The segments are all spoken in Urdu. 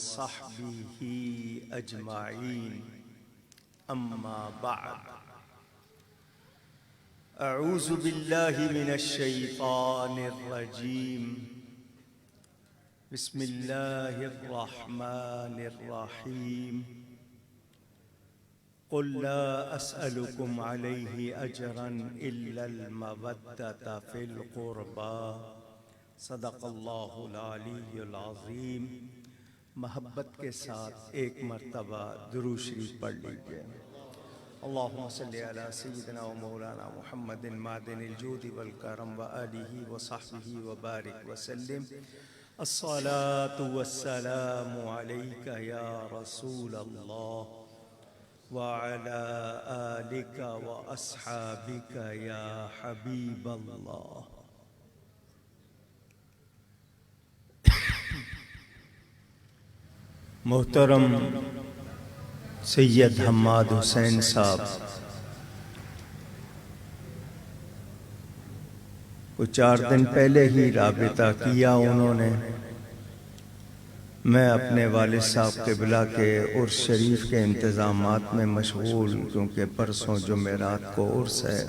وصحبه أجمعين أما بعد أعوذ بالله من الشيطان الرجيم بسم الله الرحمن الرحيم قل لا أسألكم عليه أجرا إلا المودة في القربى صدق اللہ العلی العظیم۔ محبت کے ساتھ ایک مرتبہ درود شریف پڑھ لیجئے۔ اللہم صلی علی سیدنا و مولانا محمد معدن الجود والکرم وآلہ وصحبہ وبارک وسلم۔ الصلاة والسلام علیک یا رسول اللہ وعلى آلك وأصحابك يا حبيب الله۔ محترم سید حماد حسین صاحب کو 4 دن پہلے ہی رابطہ کیا انہوں نے۔ میں اپنے والد صاحب قبلہ کے عرس شریف کے انتظامات میں مشغول، کیونکہ پرسوں جمعرات کو عرس ہے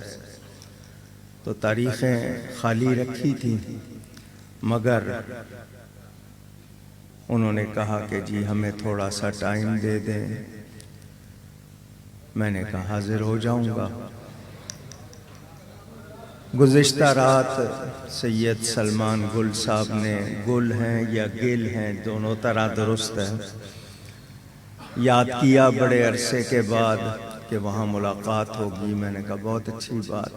تو تاریخیں خالی رکھی تھیں، مگر انہوں نے کہا کہ جی ہمیں تھوڑا سا ٹائم دے دیں۔ میں نے کہا حاضر ہو جاؤں گا۔ گزشتہ رات سید سلمان گل صاحب نے، گل ہیں یا گل ہیں دونوں طرح درست ہے، یاد کیا بڑے عرصے کے بعد کہ وہاں ملاقات ہوگی۔ میں نے کہا بہت اچھی بات۔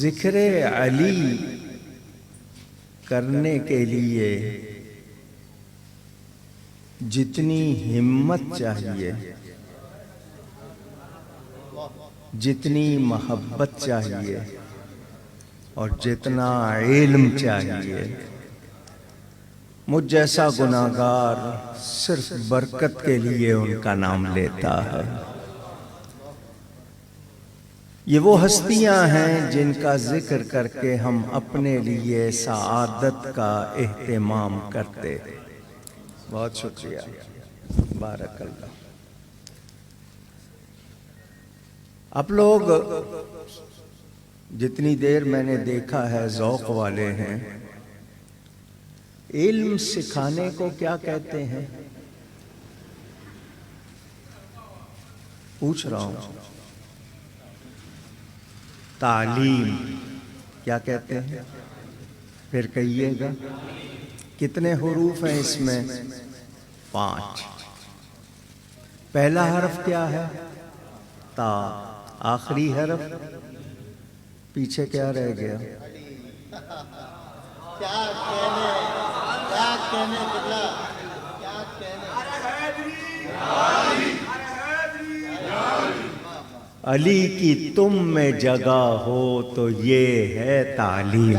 ذکر علی کرنے کے لیے جتنی ہمت چاہیے، جتنی محبت چاہیے اور جتنا علم چاہیے، مجھ جیسا گناہگار صرف برکت کے لیے ان کا نام لیتا ہے۔ یہ وہ ہستیاں ہیں جن کا ذکر کر کے ہم اپنے لیے سعادت کا اہتمام کرتے۔ بہت شکریہ، بارک اللہ۔ آپ لوگ جتنی دیر میں نے دیکھا ہے ذوق والے ہیں۔ علم سکھانے کو کیا کہتے ہیں؟ پوچھ رہا ہوں۔ تعلیم کیا کہتے ہیں؟ پھر کہیے گا۔ کتنے حروف ہیں اس میں؟ 5۔ پہلا حرف کیا ہے؟ تا۔ آخری حرف پیچھے کیا رہ گیا؟ علی کی تم میں جگہ ہو تو یہ ہے تعلیم۔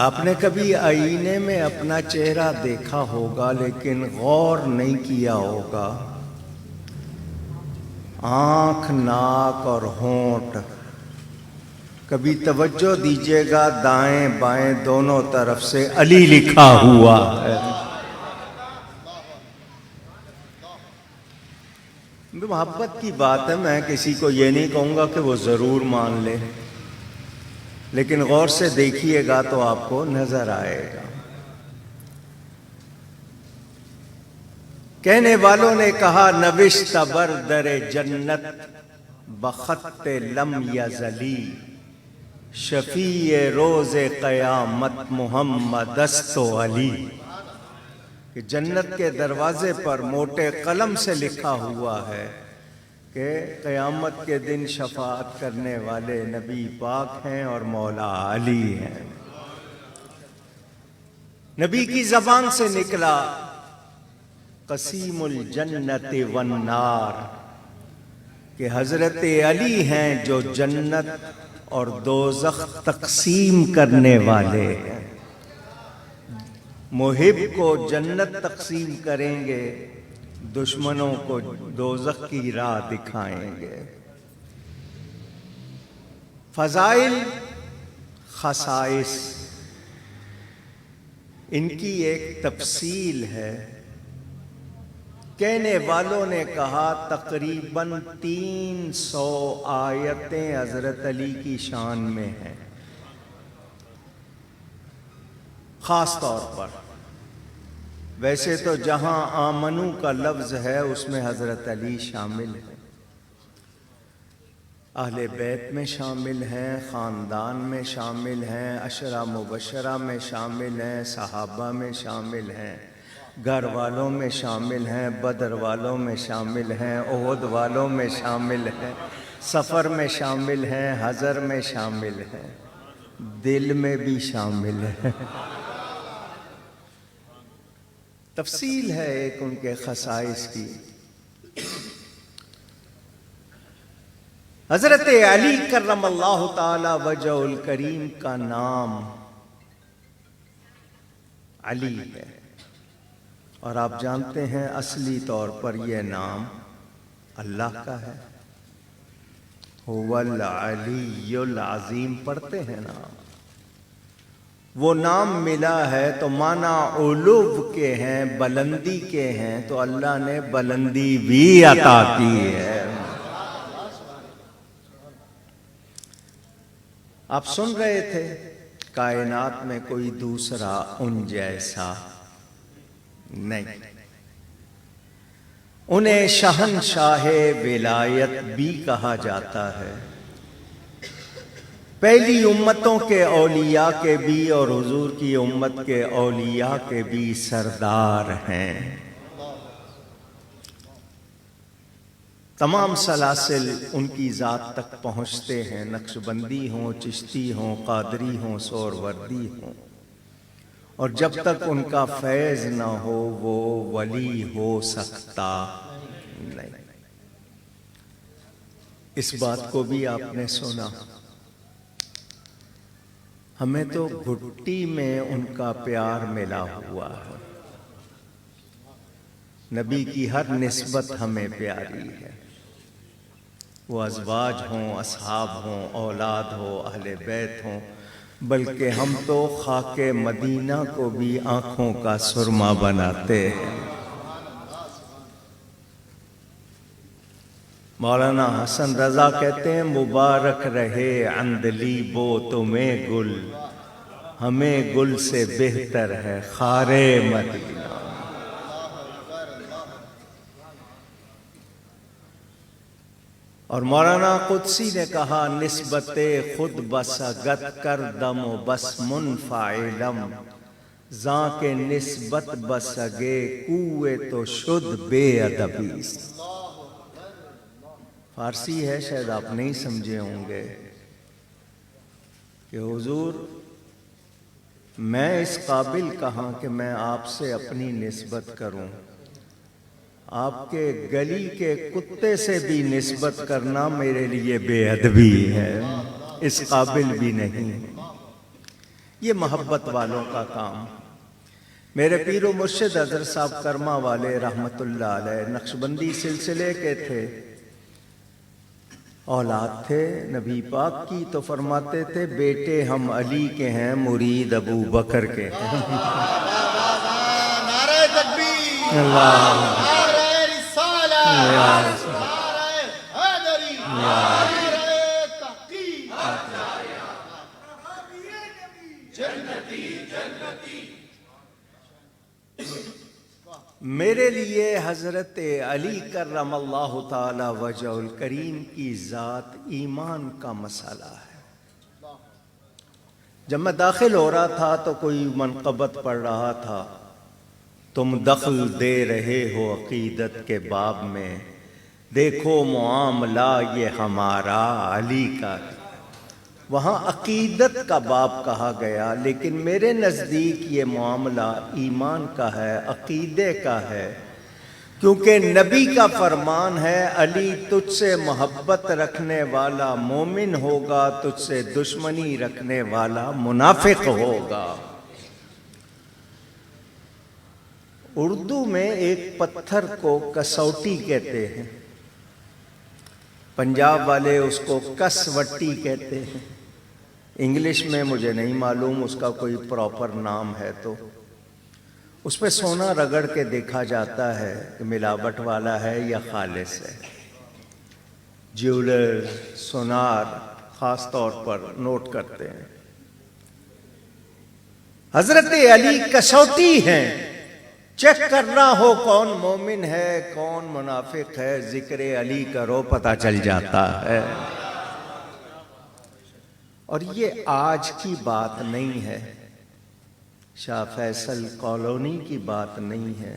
آپ نے کبھی آئینے میں اپنا چہرہ دیکھا ہوگا لیکن غور نہیں کیا ہوگا۔ آنکھ، ناک اور ہونٹ، کبھی توجہ دیجئے گا دائیں بائیں دونوں طرف سے علی لکھا ہوا ہے۔ محبت کی بات ہے، میں کسی کو یہ نہیں کہوں گا کہ وہ ضرور مان لے، لیکن غور سے دیکھیے گا تو آپ کو نظر آئے گا۔ کہنے والوں نے کہا نوشت بر در جنت بخط لم یزلی، شفیع روز قیامت محمد است و علی، کہ جنت کے دروازے پر موٹے قلم سے لکھا ہوا ہے کہ قیامت کے دن شفاعت کرنے والے نبی پاک ہیں اور مولا علی ہیں۔ نبی کی زبان سے نکلا قسیم الجنت والنار، کہ حضرت علی ہیں جو جنت اور دوزخ تقسیم کرنے والے ہیں۔ محب کو جنت تقسیم کریں گے، دشمنوں کو دوزخ کی راہ دکھائیں گے۔ فضائل، خصائص، ان کی ایک تفصیل ہے۔ کہنے والوں نے کہا تقریباً 300 آیتیں حضرت علی کی شان میں ہیں۔ خاص طور پر ویسے تو جہاں آمنو کا لفظ ہے اس میں حضرت علی شامل ہے، اہل بیت میں شامل ہیں، خاندان میں شامل ہیں، عشرہ مبشرہ میں شامل ہیں، صحابہ میں شامل ہیں، گھر والوں میں شامل ہیں، بدر والوں میں شامل ہیں، احد والوں میں شامل ہیں، سفر میں شامل ہیں، حضر میں شامل ہیں، دل میں بھی شامل ہیں۔ تفصیل ہے ایک ان کے خصائص کی۔ حضرت علی کرم اللہ تعالی وجہ الکریم کا نام علی ہے، اور آپ جانتے ہیں اصلی طور پر یہ نام اللہ کا ہے۔ هو العلی العظیم پڑھتے ہیں نا، وہ نام ملا ہے تو معنی علو کے ہیں، بلندی کے ہیں، تو اللہ نے بلندی بھی عطا کی ہے۔ آپ سن رہے تھے کائنات میں کوئی دوسرا ان جیسا نہیں۔ انہیں شہنشاہ ولایت بھی کہا جاتا ہے، پہلی امتوں کے اولیاء کے بھی اور حضور کی امت کے اولیاء کے بھی سردار ہیں۔ تمام سلاسل ان کی ذات تک پہنچتے ہیں، نقشبندی ہوں، چشتی ہوں، قادری ہوں، سہروردی ہوں، اور جب تک ان کا فیض نہ ہو وہ ولی ہو سکتا نہیں۔ اس بات کو بھی آپ نے سنا، ہمیں تو گھٹی میں ان کا پیار ملا ہوا ہے۔ نبی کی ہر نسبت ہمیں پیاری ہے، وہ ازواج ہوں، اصحاب ہوں، اولاد ہو، اہل بیت ہوں، بلکہ ہم تو خاک مدینہ کو بھی آنکھوں کا سرما بناتے ہیں۔ مولانا حسن رضا کہتے ہیں مبارک رہے عندلی بو تمہیں گل، ہمیں گل سے بہتر ہے خار مدینہ۔ اور مولانا قدسی نے کہا نسبت خود بسگت کردم و بس منفعلم، زاں کے نسبت بسگے کوئے تو شد بے ادبی۔ فارسی ہے شاید آپ نہیں سمجھے ہوں گے کہ حضور میں اس قابل کہاں کہ میں آپ سے اپنی نسبت کروں، آپ کے گلی کے کتے سے بھی نسبت کرنا میرے لیے بے ادبی ہے، اس قابل بھی نہیں۔ یہ محبت والوں کا کام۔ میرے پیر و مرشد حضرت صاحب کرما والے رحمت اللہ علیہ نقشبندی سلسلے کے تھے، اولاد تھے نبی پاک کی، تو فرماتے تھے بیٹے ہم علی کے ہیں، مرید ابو بکر کے ہیں۔ نعرہ تکبیر، اللہ نعرہ رسالہ، نعرہ حیدری، نعرہ تحقیق، جنتی جنتی۔ میرے لیے حضرت علی کرم اللہ تعالی وجہ الکریم کی ذات ایمان کا مسئلہ ہے۔ جب میں داخل ہو رہا تھا تو کوئی منقبت پڑھ رہا تھا، تم دخل دے رہے ہو عقیدت کے باب میں، دیکھو معاملہ یہ ہمارا علی کا۔ وہاں عقیدت کا باب کہا گیا، لیکن میرے نزدیک یہ معاملہ ایمان کا ہے، عقیدے کا ہے، کیونکہ نبی کا فرمان ہے علی تجھ سے محبت رکھنے والا مومن ہوگا، تجھ سے دشمنی رکھنے والا منافق ہوگا۔ اردو میں ایک پتھر کو کسوٹی کہتے ہیں، پنجاب والے اس کو کسوٹی کہتے ہیں، انگلش میں مجھے نہیں معلوم اس کا کوئی پراپر نام ہے، تو اس پہ سونا رگڑ کے دیکھا جاتا ہے کہ ملاوٹ والا ہے یا خالص ہے۔ جیولر سونار خاص طور پر نوٹ کرتے ہیں۔ حضرت علی کسوٹی ہیں، چیک کرنا ہو کون مومن ہے کون منافق ہے، ذکر علی کرو پتہ چل جاتا ہے۔ اور یہ آج کی بات نہیں ہے، شاہ فیصل کالونی کی بات نہیں ہے،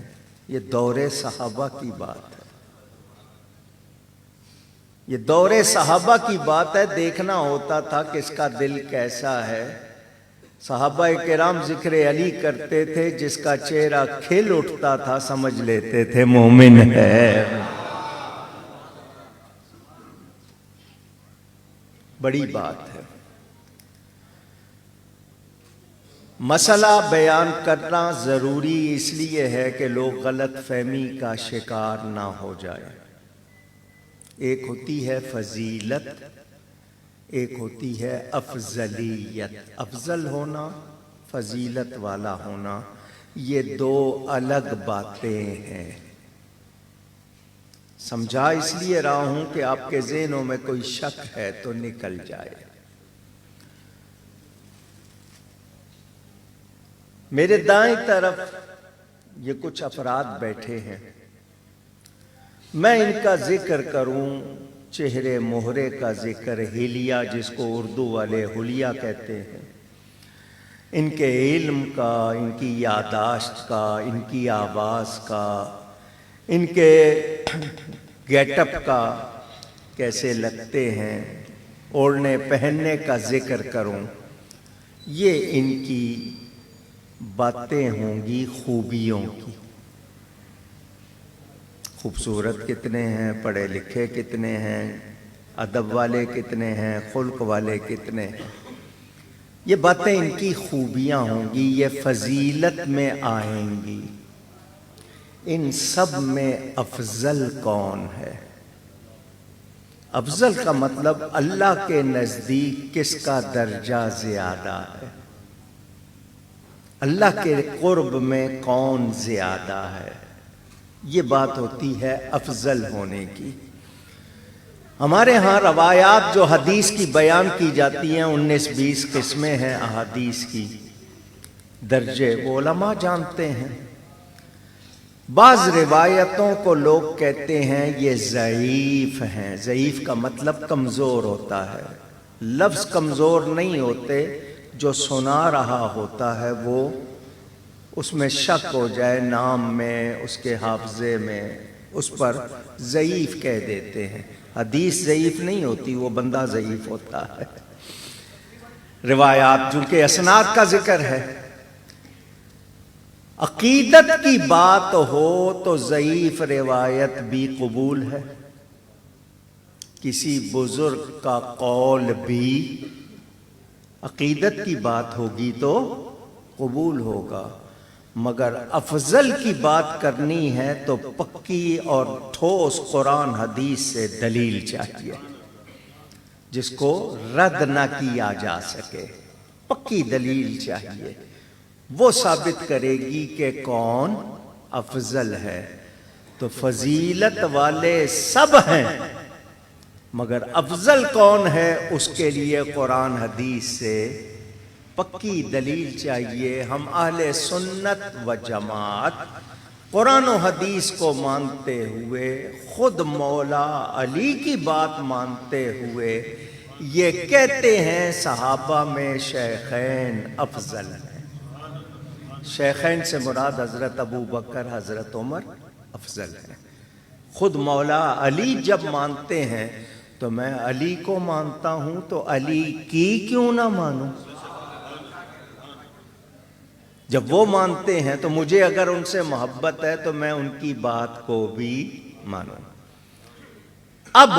یہ دور صحابہ کی بات ہے، یہ دور صحابہ کی بات ہے۔ دیکھنا ہوتا تھا کہ اس کا دل کیسا ہے۔ صحابہ کرام ذکر علی کرتے تھے، جس کا چہرہ کھل اٹھتا تھا سمجھ لیتے تھے مومن ہے۔ بڑی بات ہے۔ مسئلہ بیان کرنا ضروری اس لیے ہے کہ لوگ غلط فہمی کا شکار نہ ہو جائے۔ ایک ہوتی ہے فضیلت، ایک ہوتی ہے افضلیت، افضل ہونا فضیلت والا ہونا، یہ دو الگ باتیں ہیں۔ سمجھا اس لیے رہا ہوں کہ آپ کے ذہنوں میں کوئی شک ہے تو نکل جائے۔ میرے دائیں طرف یہ کچھ افراد بیٹھے ہیں، میں ان کا ذکر کروں، چہرے مہرے کا ذکر، حلیہ جس کو اردو والے حلیہ کہتے ہیں، ان کے علم کا، ان کی یاداشت کا، ان کی آواز کا، ان کے گیٹ اپ کا، کیسے لگتے ہیں، اوڑھنے پہننے کا ذکر کروں۔ یہ ان کی باتیں ہوں گی خوبیوں کی۔ خوبصورت کتنے ہیں، پڑھے لکھے کتنے ہیں، ادب والے کتنے ہیں، خلق والے کتنے ہیں، یہ باتیں ان کی خوبیاں ہوں گی، یہ فضیلت میں آئیں گی۔ ان سب میں افضل کون ہے؟ افضل کا مطلب اللہ کے نزدیک کس کا درجہ زیادہ ہے، اللہ کے قرب میں کون زیادہ ہے، یہ بات ہوتی ہے افضل ہونے کی۔ ہمارے ہاں روایات جو حدیث کی بیان کی جاتی ہیں 19-20 قسمیں ہیں احادیث کی، درجے وہ علماء جانتے ہیں۔ بعض روایتوں کو لوگ کہتے ہیں یہ ضعیف ہیں، ضعیف کا مطلب کمزور ہوتا ہے، لفظ کمزور نہیں ہوتے، جو سنا رہا ہوتا ہے وہ اس میں شک ہو جائے، نام میں، اس کے حافظے میں، اس پر ضعیف کہہ دیتے ہیں۔ حدیث ضعیف نہیں ہوتی، وہ بندہ ضعیف ہوتا ہے۔ روایات چونکہ اسناد کا ذکر ہے، عقیدت کی بات ہو تو ضعیف روایت بھی قبول ہے، کسی بزرگ کا قول بھی عقیدت کی بات ہوگی تو قبول ہوگا، مگر افضل کی بات کرنی ہے تو پکی اور ٹھوس قرآن حدیث سے دلیل چاہیے، جس کو رد نہ کیا جا سکے، پکی دلیل چاہیے، وہ ثابت کرے گی کہ کون افضل ہے۔ تو فضیلت والے سب ہیں، مگر افضل کون ہے اس کے لیے قرآن حدیث سے پکی دلیل چاہیے۔ ہم اہل سنت و جماعت قرآن و حدیث کو مانتے ہوئے، خود مولا علی کی بات مانتے ہوئے یہ کہتے ہیں صحابہ میں شیخین افضل ہیں۔ شیخین سے مراد حضرت ابو بکر، حضرت عمر افضل ہیں۔ خود مولا علی جب مانتے ہیں تو میں علی کو مانتا ہوں، تو علی کی کیوں نہ مانوں؟ جب وہ مانتے ہیں تو مجھے اگر ان سے محبت ہے تو میں ان کی بات کو بھی مانوں۔ اب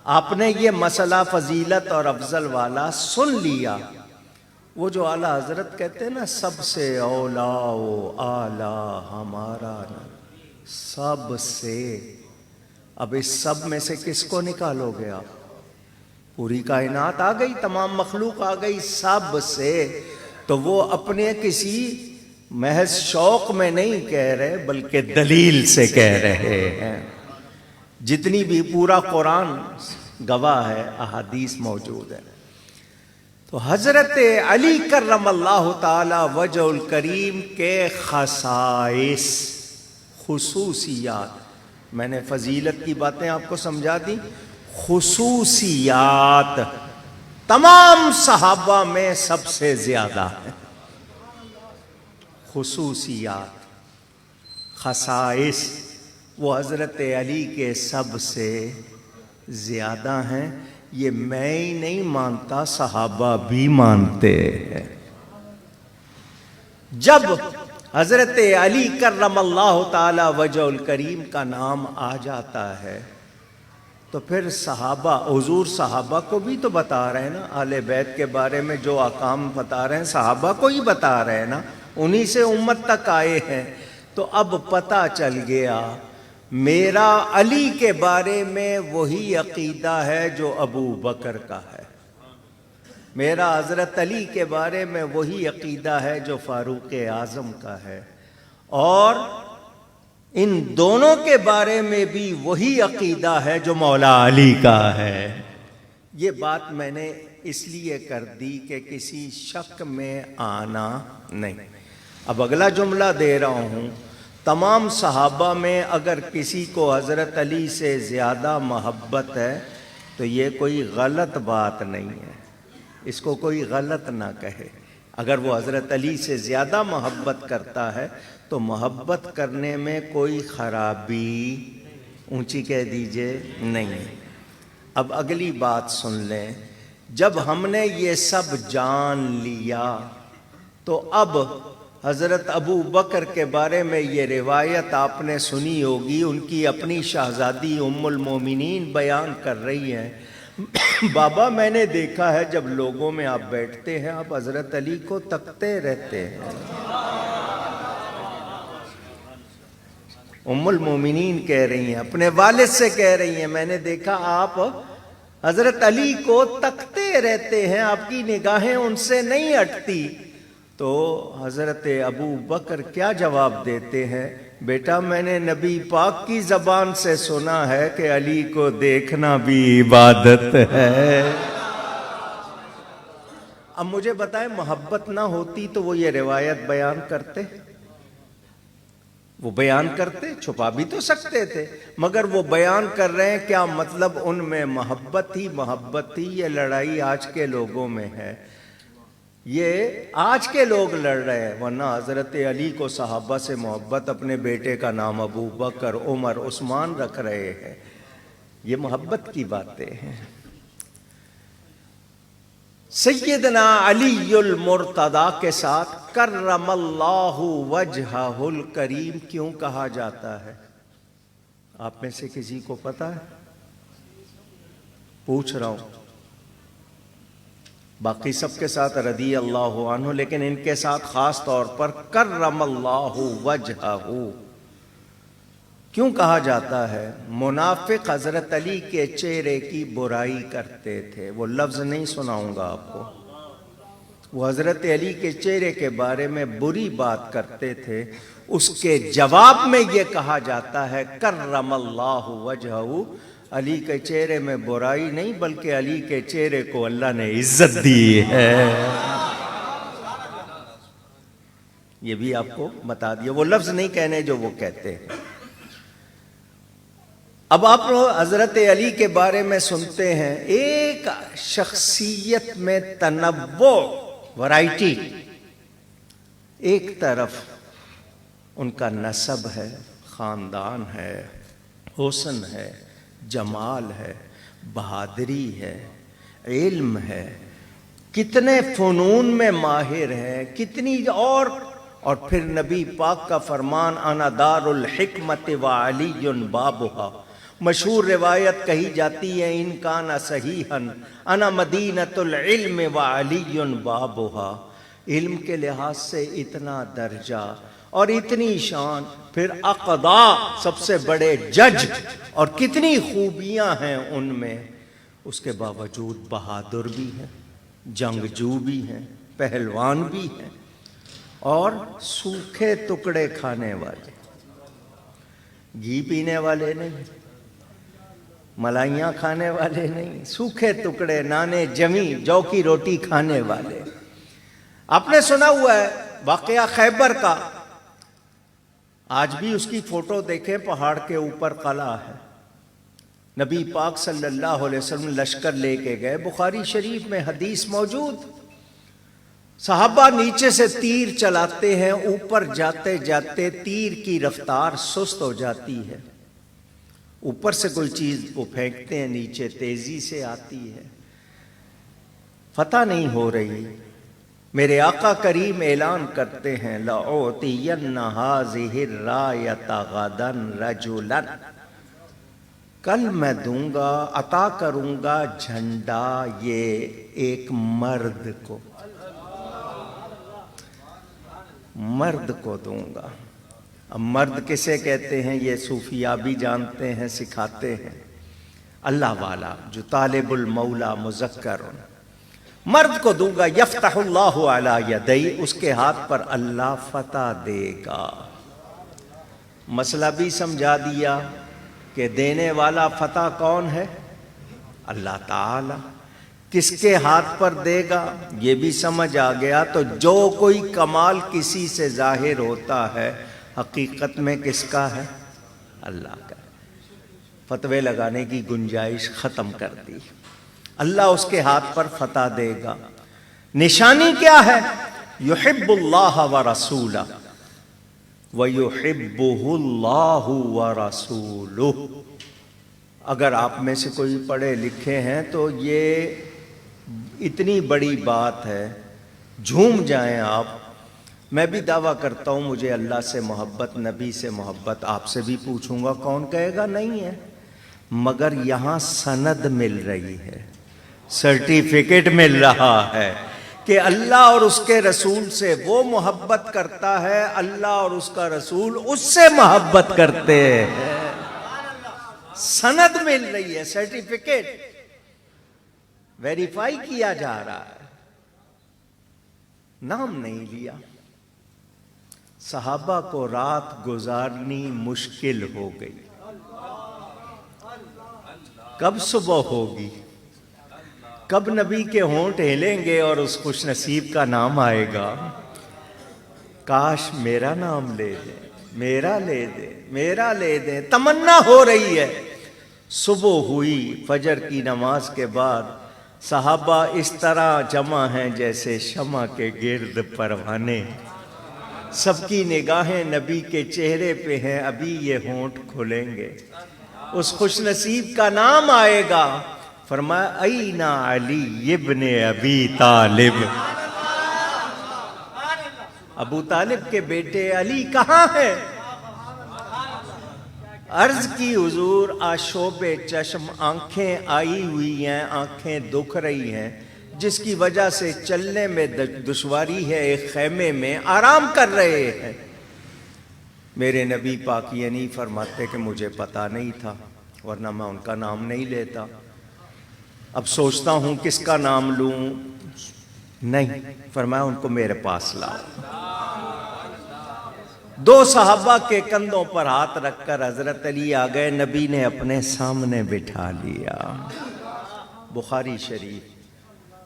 آپ نے یہ مسئلہ فضیلت اور افضل والا سن لیا، وہ جو اعلیٰ حضرت کہتے ہیں نا سب سے اولا و اعلیٰ ہمارا نبی، سب سے، اب اس سب میں سے کس کو نکالو گے آپ؟ پوری کائنات آ گئی، تمام مخلوق آ گئی، سب سے، تو وہ اپنے کسی محض شوق میں نہیں کہہ رہے بلکہ دلیل سے کہہ رہے ہیں۔ جتنی بھی پورا قرآن گواہ ہے، احادیث موجود ہے۔ تو حضرت علی کرم اللہ تعالی وجہ الکریم کے خصائص، خصوصیات، میں نے فضیلت کی باتیں آپ کو سمجھا دی، خصوصیات تمام صحابہ میں سب سے زیادہ ہیں۔ خصوصیات، خصائص وہ حضرت علی کے سب سے زیادہ ہیں۔ یہ میں ہی نہیں مانتا، صحابہ بھی مانتے ہیں۔ جب حضرت علی کرم اللہ تعالی وجہ الکریم کا نام آ جاتا ہے تو پھر صحابہ، حضور صحابہ کو بھی تو بتا رہے ہیں نا، اہل بیت کے بارے میں جو احکام بتا رہے ہیں صحابہ کو ہی بتا رہے ہیں نا، انہی سے امت تک آئے ہیں۔ تو اب پتہ چل گیا میرا علی کے بارے میں وہی عقیدہ ہے جو ابو بکر کا ہے، میرا حضرت علی کے بارے میں وہی عقیدہ ہے جو فاروق اعظم کا ہے، اور ان دونوں کے بارے میں بھی وہی عقیدہ ہے جو مولا علی کا ہے۔ یہ بات میں نے اس لیے کر دی کہ کسی شک میں آنا نہیں۔ اب اگلا جملہ دے رہا ہوں، تمام صحابہ میں اگر کسی کو حضرت علی سے زیادہ محبت ہے تو یہ کوئی غلط بات نہیں ہے، اس کو کوئی غلط نہ کہے۔ اگر وہ حضرت علی سے زیادہ محبت کرتا ہے تو محبت کرنے میں کوئی خرابی، اونچی کہہ دیجئے، نہیں۔ اب اگلی بات سن لیں، جب ہم نے یہ سب جان لیا تو اب حضرت ابو بکر کے بارے میں یہ روایت آپ نے سنی ہوگی، ان کی اپنی شہزادی ام المومنین بیان کر رہی ہیں، بابا میں نے دیکھا ہے جب لوگوں میں آپ بیٹھتے ہیں آپ حضرت علی کو تکتے رہتے ہیں۔ ام المومنین کہہ رہی ہیں، اپنے والد سے کہہ رہی ہیں، میں نے دیکھا آپ حضرت علی کو تکتے رہتے ہیں، آپ کی نگاہیں ان سے نہیں ہٹتی۔ تو حضرت ابو بکر کیا جواب دیتے ہیں؟ بیٹا میں نے نبی پاک کی زبان سے سنا ہے کہ علی کو دیکھنا بھی عبادت ہے۔ اب مجھے بتائیں محبت نہ ہوتی تو وہ یہ روایت بیان کرتے؟ وہ بیان کرتے، چھپا بھی تو سکتے تھے، مگر وہ بیان کر رہے ہیں، کیا مطلب ان میں محبت ہی محبت تھی؟ یہ لڑائی آج کے لوگوں میں ہے، یہ آج کے لوگ لڑ رہے ہیں، ورنہ حضرت علی کو صحابہ سے محبت، اپنے بیٹے کا نام ابو بکر، عمر، عثمان رکھ رہے ہیں، یہ محبت کی باتیں ہیں۔ سیدنا علی المرتضی کے ساتھ کرم اللہ وجہہ الکریم کیوں کہا جاتا ہے؟ آپ میں سے کسی کو پتا ہے؟ پوچھ رہا ہوں، باقی سب کے ساتھ رضی اللہ عنہ، لیکن ان کے ساتھ خاص طور پر کرم اللہ وجہہ کیوں کہا جاتا ہے؟ منافق حضرت علی کے چہرے کی برائی کرتے تھے، وہ لفظ نہیں سناؤں گا آپ کو، وہ حضرت علی کے چہرے کے بارے میں بری بات کرتے تھے، اس کے جواب میں یہ کہا جاتا ہے کرم اللہ وجہہ، علی کے چہرے میں برائی نہیں بلکہ علی کے چہرے کو اللہ نے عزت دی ہے۔ یہ بھی آپ کو بتا دیا، وہ لفظ نہیں کہنے جو وہ کہتے ہیں۔ اب آپ حضرت علی کے بارے میں سنتے ہیں، ایک شخصیت میں تنوع، ورائٹی، ایک طرف ان کا نسب ہے، خاندان ہے، حسن ہے، جمال ہے، بہادری ہے، علم ہے، کتنے فنون میں ماہر ہیں، کتنی اور پھر نبی پاک کا فرمان انا دار الحکمت وعلی بابھا، مشہور روایت کہی جاتی ہے ان کان صحیحا انا مدینۃ العلم وعلی بابھا، علم کے لحاظ سے اتنا درجہ اور اتنی شان، پھر اقدا سب سے بڑے جج، اور کتنی خوبیاں ہیں ان میں، اس کے باوجود بہادر بھی ہیں، جنگجو بھی ہیں، پہلوان بھی ہیں، اور سوکھے ٹکڑے کھانے والے، گھی پینے والے نہیں، ملائیاں کھانے والے نہیں، سوکھے ٹکڑے نانے جمی جو کی روٹی کھانے والے۔ آپ نے سنا ہوا ہے واقعہ خیبر کا، آج بھی اس کی فوٹو دیکھیں، پہاڑ کے اوپر قلعہ ہے، نبی پاک صلی اللہ علیہ وسلم لشکر لے کے گئے، بخاری شریف میں حدیث موجود، صحابہ نیچے سے تیر چلاتے ہیں، اوپر جاتے جاتے تیر کی رفتار سست ہو جاتی ہے، اوپر سے کوئی چیز وہ پھینکتے ہیں، نیچے تیزی سے آتی ہے، فتح نہیں ہو رہی، میرے آقا کریم اعلان کرتے ہیں لَأُعْطِيَنَّ هَٰذِهِ الرَّایَةَ غَدًا رَجُلًا، کل میں دوں گا، عطا کروں گا جھنڈا یہ ایک مرد کو، مرد کو دوں گا۔ اب مرد کسے کہتے ہیں یہ صوفیاء بھی جانتے ہیں، سکھاتے ہیں، اللہ والا جو طالب المولا مذکر، مرد کو دوں گا، یفتح اللہ علی یدی، اس کے ہاتھ پر اللہ فتح دے گا۔ مسئلہ بھی سمجھا دیا کہ دینے والا فتح کون ہے؟ اللہ تعالی۔ کس کے ہاتھ پر دے گا یہ بھی سمجھ آ گیا، تو جو کوئی کمال کسی سے ظاہر ہوتا ہے حقیقت میں کس کا ہے؟ اللہ کا۔ فتوے لگانے کی گنجائش ختم کر دی، اللہ اس کے ہاتھ پر فتح دے گا۔ نشانی کیا ہے؟ یحب اللہ ورسولہ ویحبہ اللہ ورسولہ۔ اگر آپ میں سے کوئی پڑھے لکھے ہیں تو یہ اتنی بڑی بات ہے، جھوم جائیں آپ۔ میں بھی دعویٰ کرتا ہوں مجھے اللہ سے محبت، نبی سے محبت، آپ سے بھی پوچھوں گا، کون کہے گا نہیں ہے؟ مگر یہاں سند مل رہی ہے، سرٹیفکیٹ مل رہا ہے کہ اللہ اور اس کے رسول سے وہ محبت کرتا ہے، اللہ اور اس کا رسول اس سے محبت کرتے ہیں، سند مل رہی ہے، سرٹیفکیٹ ویریفائی کیا جا رہا ہے۔ نام نہیں لیا، صحابہ کو رات گزارنی مشکل ہو گئی، کب صبح ہوگی، کب نبی کے ہونٹ ہلیں گے اور اس خوش نصیب کا نام آئے گا، کاش میرا نام لے دیں، میرا لے دیں، میرا لے دیں، تمنا ہو رہی ہے۔ صبح ہوئی، فجر کی نماز کے بعد صحابہ اس طرح جمع ہیں جیسے شمع کے گرد پروانے، سب کی نگاہیں نبی کے چہرے پہ ہیں، ابھی یہ ہونٹ کھلیں گے، اس خوش نصیب کا نام آئے گا۔ فرمایا اینا علی ابن ابی طالب، ابو طالب کے بیٹے علی کہاں ہیں؟ عرض کی حضور آشوب چشم، آنکھیں آئی ہوئی ہیں، آنکھیں دکھ رہی ہیں، جس کی وجہ سے چلنے میں دشواری ہے، ایک خیمے میں آرام کر رہے ہیں۔ میرے نبی پاک یہ نہیں فرماتے کہ مجھے پتا نہیں تھا، ورنہ میں ان کا نام نہیں لیتا، اب سوچتا ہوں کس کا نام لوں، نہیں، فرمایا ان کو میرے پاس لاؤ۔ دو صحابہ کے کندھوں پر ہاتھ رکھ کر حضرت علی آ گئے، نبی نے اپنے سامنے بٹھا لیا۔ بخاری شریف،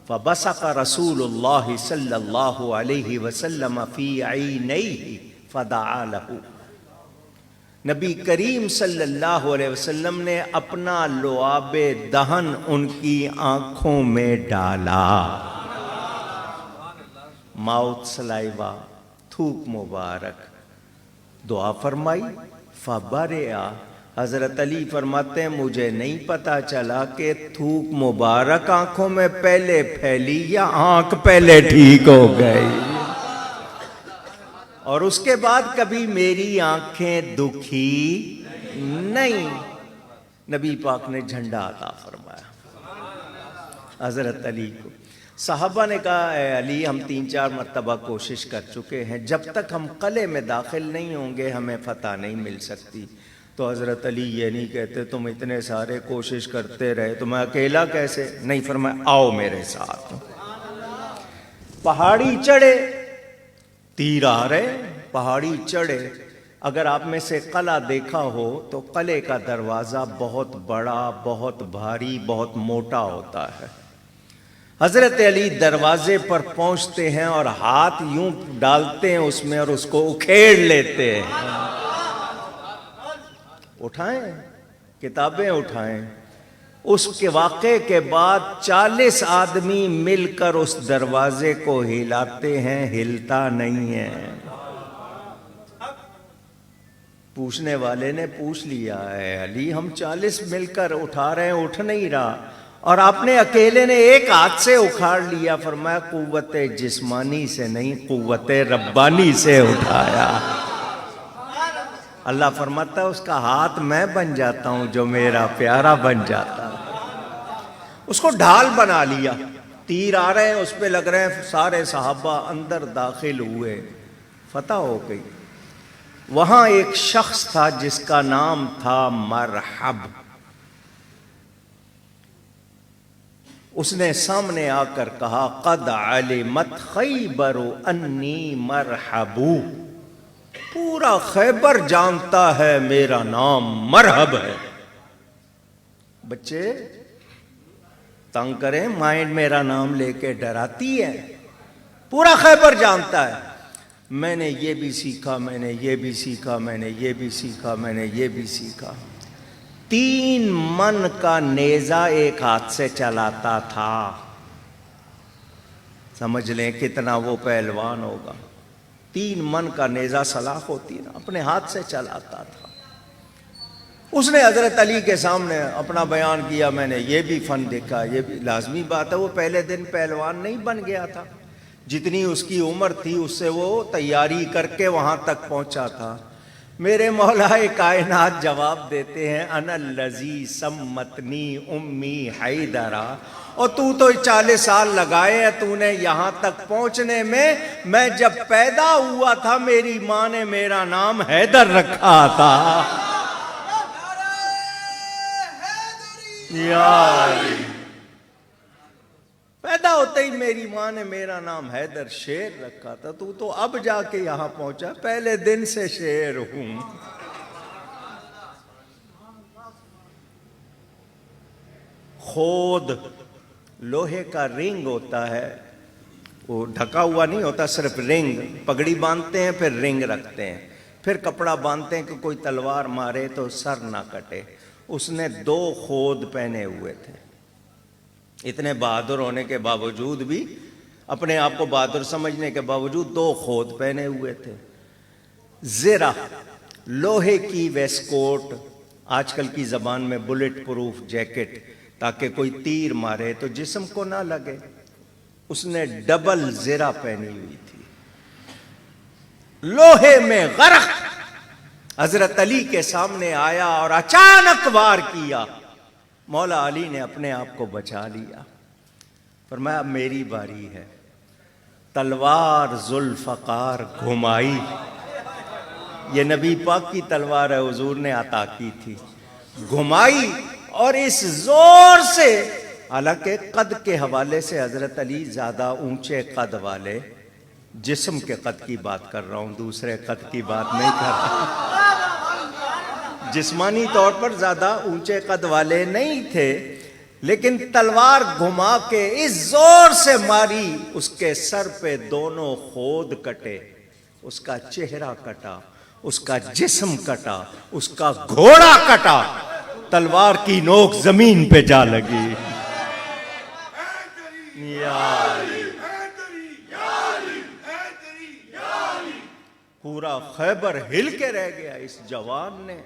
فبصق رسول اللہ صلی اللہ علیہ وسلم فی عینیہ فدعا لہ، نبی کریم صلی اللہ علیہ وسلم نے اپنا لعاب دہن ان کی آنکھوں میں ڈالا، ماؤتھ سلائیوا، تھوک مبارک، دعا فرمائی، فبرئا۔ حضرت علی فرماتے ہیں مجھے نہیں پتا چلا کہ تھوک مبارک آنکھوں میں پہلے پھیلی یا آنکھ پہلے ٹھیک ہو گئی، اور اس کے بعد کبھی میری آنکھیں دکھی نہیں۔ نبی پاک نے جھنڈا عطا فرمایا، حضرت علی کو. صحابہ نے کہا اے علی ہم 3-4 مرتبہ کوشش کر چکے ہیں، جب تک ہم قلعے میں داخل نہیں ہوں گے ہمیں فتح نہیں مل سکتی. تو حضرت علی یہ نہیں کہتے تم اتنے سارے کوشش کرتے رہے تو میں اکیلا کیسے؟ نہیں، فرمایا آؤ میرے ساتھ. پہاڑی چڑھے، تیر آ رہے، پہاڑی چڑھے. اگر آپ میں سے قلعہ دیکھا ہو تو قلعے کا دروازہ بہت بڑا، بہت بھاری، بہت موٹا ہوتا ہے. حضرت علی دروازے پر پہنچتے ہیں اور ہاتھ یوں ڈالتے ہیں اس میں اور اس کو اکھیڑ لیتے ہیں. اٹھائیں کتابیں اٹھائیں. اس کے واقعے کے بعد 40 آدمی مل کر اس دروازے کو ہلاتے ہیں، ہلتا نہیں ہے. پوچھنے والے نے پوچھ لیا ہے علی ہم 40 مل کر اٹھا رہے ہیں، اٹھ نہیں رہا، اور آپ نے اکیلے نے ایک ہاتھ سے اکھاڑ لیا. فرمایا قوت جسمانی سے نہیں، قوت ربانی سے اٹھایا. اللہ فرماتا ہے اس کا ہاتھ میں بن جاتا ہوں جو میرا پیارا بن جاتا ہے. اس کو ڈھال بنا لیا. تیر آ رہے ہیں اس پہ لگ رہے ہیں، سارے صحابہ اندر داخل ہوئے، فتح ہو گئی. وہاں ایک شخص تھا جس کا نام تھا مرحب. اس نے سامنے آ کر کہا قد علمت خیبر انی مرحبو. پورا خیبر جانتا ہے میرا نام مرحب ہے. بچے تنگ کریں، مائنڈ میرا نام لے کے ڈراتی ہے. پورا خیبر جانتا ہے میں نے یہ بھی سیکھا، میں نے یہ بھی سیکھا، میں نے یہ بھی سیکھا، میں نے یہ بھی سیکھا. 3 من کا نیزہ ایک ہاتھ سے چلاتا تھا. سمجھ لیں کتنا وہ پہلوان ہوگا. 3 من کا نیزہ سلاخ ہوتی نا، اپنے ہاتھ سے چلاتا تھا. اس نے حضرت علی کے سامنے اپنا بیان کیا میں نے یہ بھی فن دیکھا. یہ بھی لازمی بات ہے، وہ پہلے دن پہلوان نہیں بن گیا تھا. جتنی اس کی عمر تھی اس سے وہ تیاری کر کے وہاں تک پہنچا تھا. میرے مولا کائنات جواب دیتے ہیں انا الذی سمتنی امی حیدرا. اور تو 40 سال لگائے ہیں تو نے یہاں تک پہنچنے میں. میں جب پیدا ہوا تھا میری ماں نے میرا نام حیدر رکھا تھا. پیدا ہوتے ہی میری ماں نے میرا نام حیدر شیر رکھا تھا. تو اب جا کے یہاں پہنچا، پہلے دن سے شیر ہوں. خود لوہے کا رنگ ہوتا ہے، وہ ڈھکا ہوا نہیں ہوتا، صرف رنگ. پگڑی باندھتے ہیں پھر رنگ رکھتے ہیں، پھر کپڑا باندھتے ہیں کہ کوئی تلوار مارے تو سر نہ کٹے. اس نے 2 خود پہنے ہوئے تھے. اتنے بہادر ہونے کے باوجود بھی، اپنے آپ کو بہادر سمجھنے کے باوجود 2 خود پہنے ہوئے تھے. زرہ لوہے کی ویسٹ کوٹ، آج کل کی زبان میں بلٹ پروف جیکٹ، تاکہ کوئی تیر مارے تو جسم کو نہ لگے. اس نے ڈبل زرہ پہنی ہوئی تھی. لوہے میں غرق حضرت علی کے سامنے آیا اور اچانک وار کیا. مولا علی نے اپنے آپ کو بچا لیا. فرمایا اب میری باری ہے. تلوار ذوالفقار گھمائی. یہ نبی پاک کی تلوار ہے، حضور نے عطا کی تھی. گھمائی اور اس زور سے، حالانکہ قد کے حوالے سے حضرت علی زیادہ اونچے قد والے، جسم کے قد کی بات کر رہا ہوں، دوسرے قد کی بات نہیں کر رہا. جسمانی طور پر زیادہ اونچے قد والے نہیں تھے، لیکن تلوار گھما کے اس زور سے ماری اس کے سر پہ 2 خود کٹے. اس کا چہرہ کٹا، اس کا جسم کٹا، اس کا گھوڑا کٹا. تلوار کی نوک زمین پہ جا لگی. پورا خیبر ہل کے رہ گیا. اس جوان نے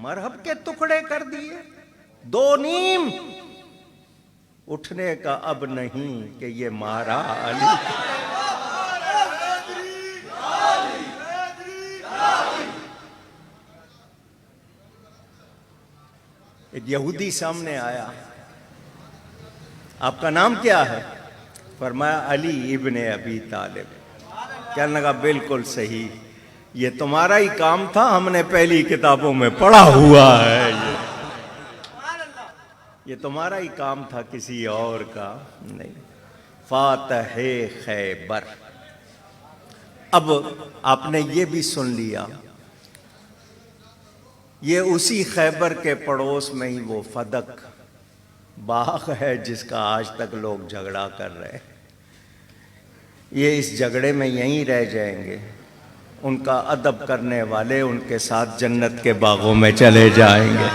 مرحب کے ٹکڑے کر دیے. 2 نیم. اٹھنے کا اب نہیں کہ یہ مارا علی. ایک یہودی سامنے آیا. آپ کا نام کیا ہے؟ فرمایا علی ابن ابی طالب۔ کہنے لگا بالکل صحیح، یہ تمہارا ہی کام تھا، ہم نے پہلی کتابوں میں پڑھا ہوا ہے، یہ تمہارا ہی کام تھا، کسی اور کا نہیں۔ فاتح خیبر۔ اب آپ نے یہ بھی سن لیا، یہ اسی خیبر کے پڑوس میں ہی وہ فدق باغ ہے جس کا آج تک لوگ جھگڑا کر رہے ہیں۔ یہ اس جھگڑے میں یہیں رہ جائیں گے، ان کا ادب کرنے والے ان کے ساتھ جنت کے باغوں میں چلے جائیں گے۔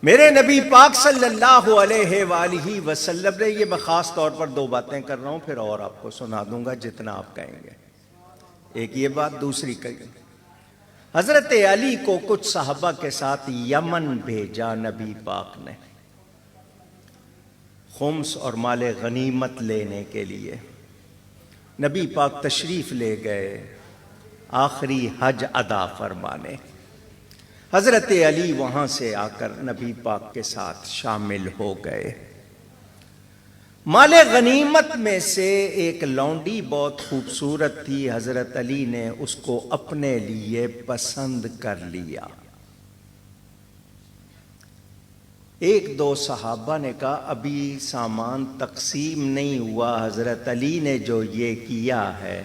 میرے نبی پاک صلی اللہ علیہ وآلہ وسلم نے، یہ میں خاص طور پر دو باتیں کر رہا ہوں، پھر اور آپ کو سنا دوں گا جتنا آپ کہیں گے۔ ایک یہ بات، دوسری کہیں، حضرت علی کو کچھ صحابہ کے ساتھ یمن بھیجا نبی پاک نے، خمس اور مال غنیمت لینے کے لیے۔ نبی پاک تشریف لے گئے آخری حج ادا فرمانے۔ حضرت علی وہاں سے آ کر نبی پاک کے ساتھ شامل ہو گئے۔ مال غنیمت میں سے ایک لونڈی بہت خوبصورت تھی، حضرت علی نے اس کو اپنے لیے پسند کر لیا۔ ایک دو صحابہ نے کہا ابھی سامان تقسیم نہیں ہوا، حضرت علی نے جو یہ کیا ہے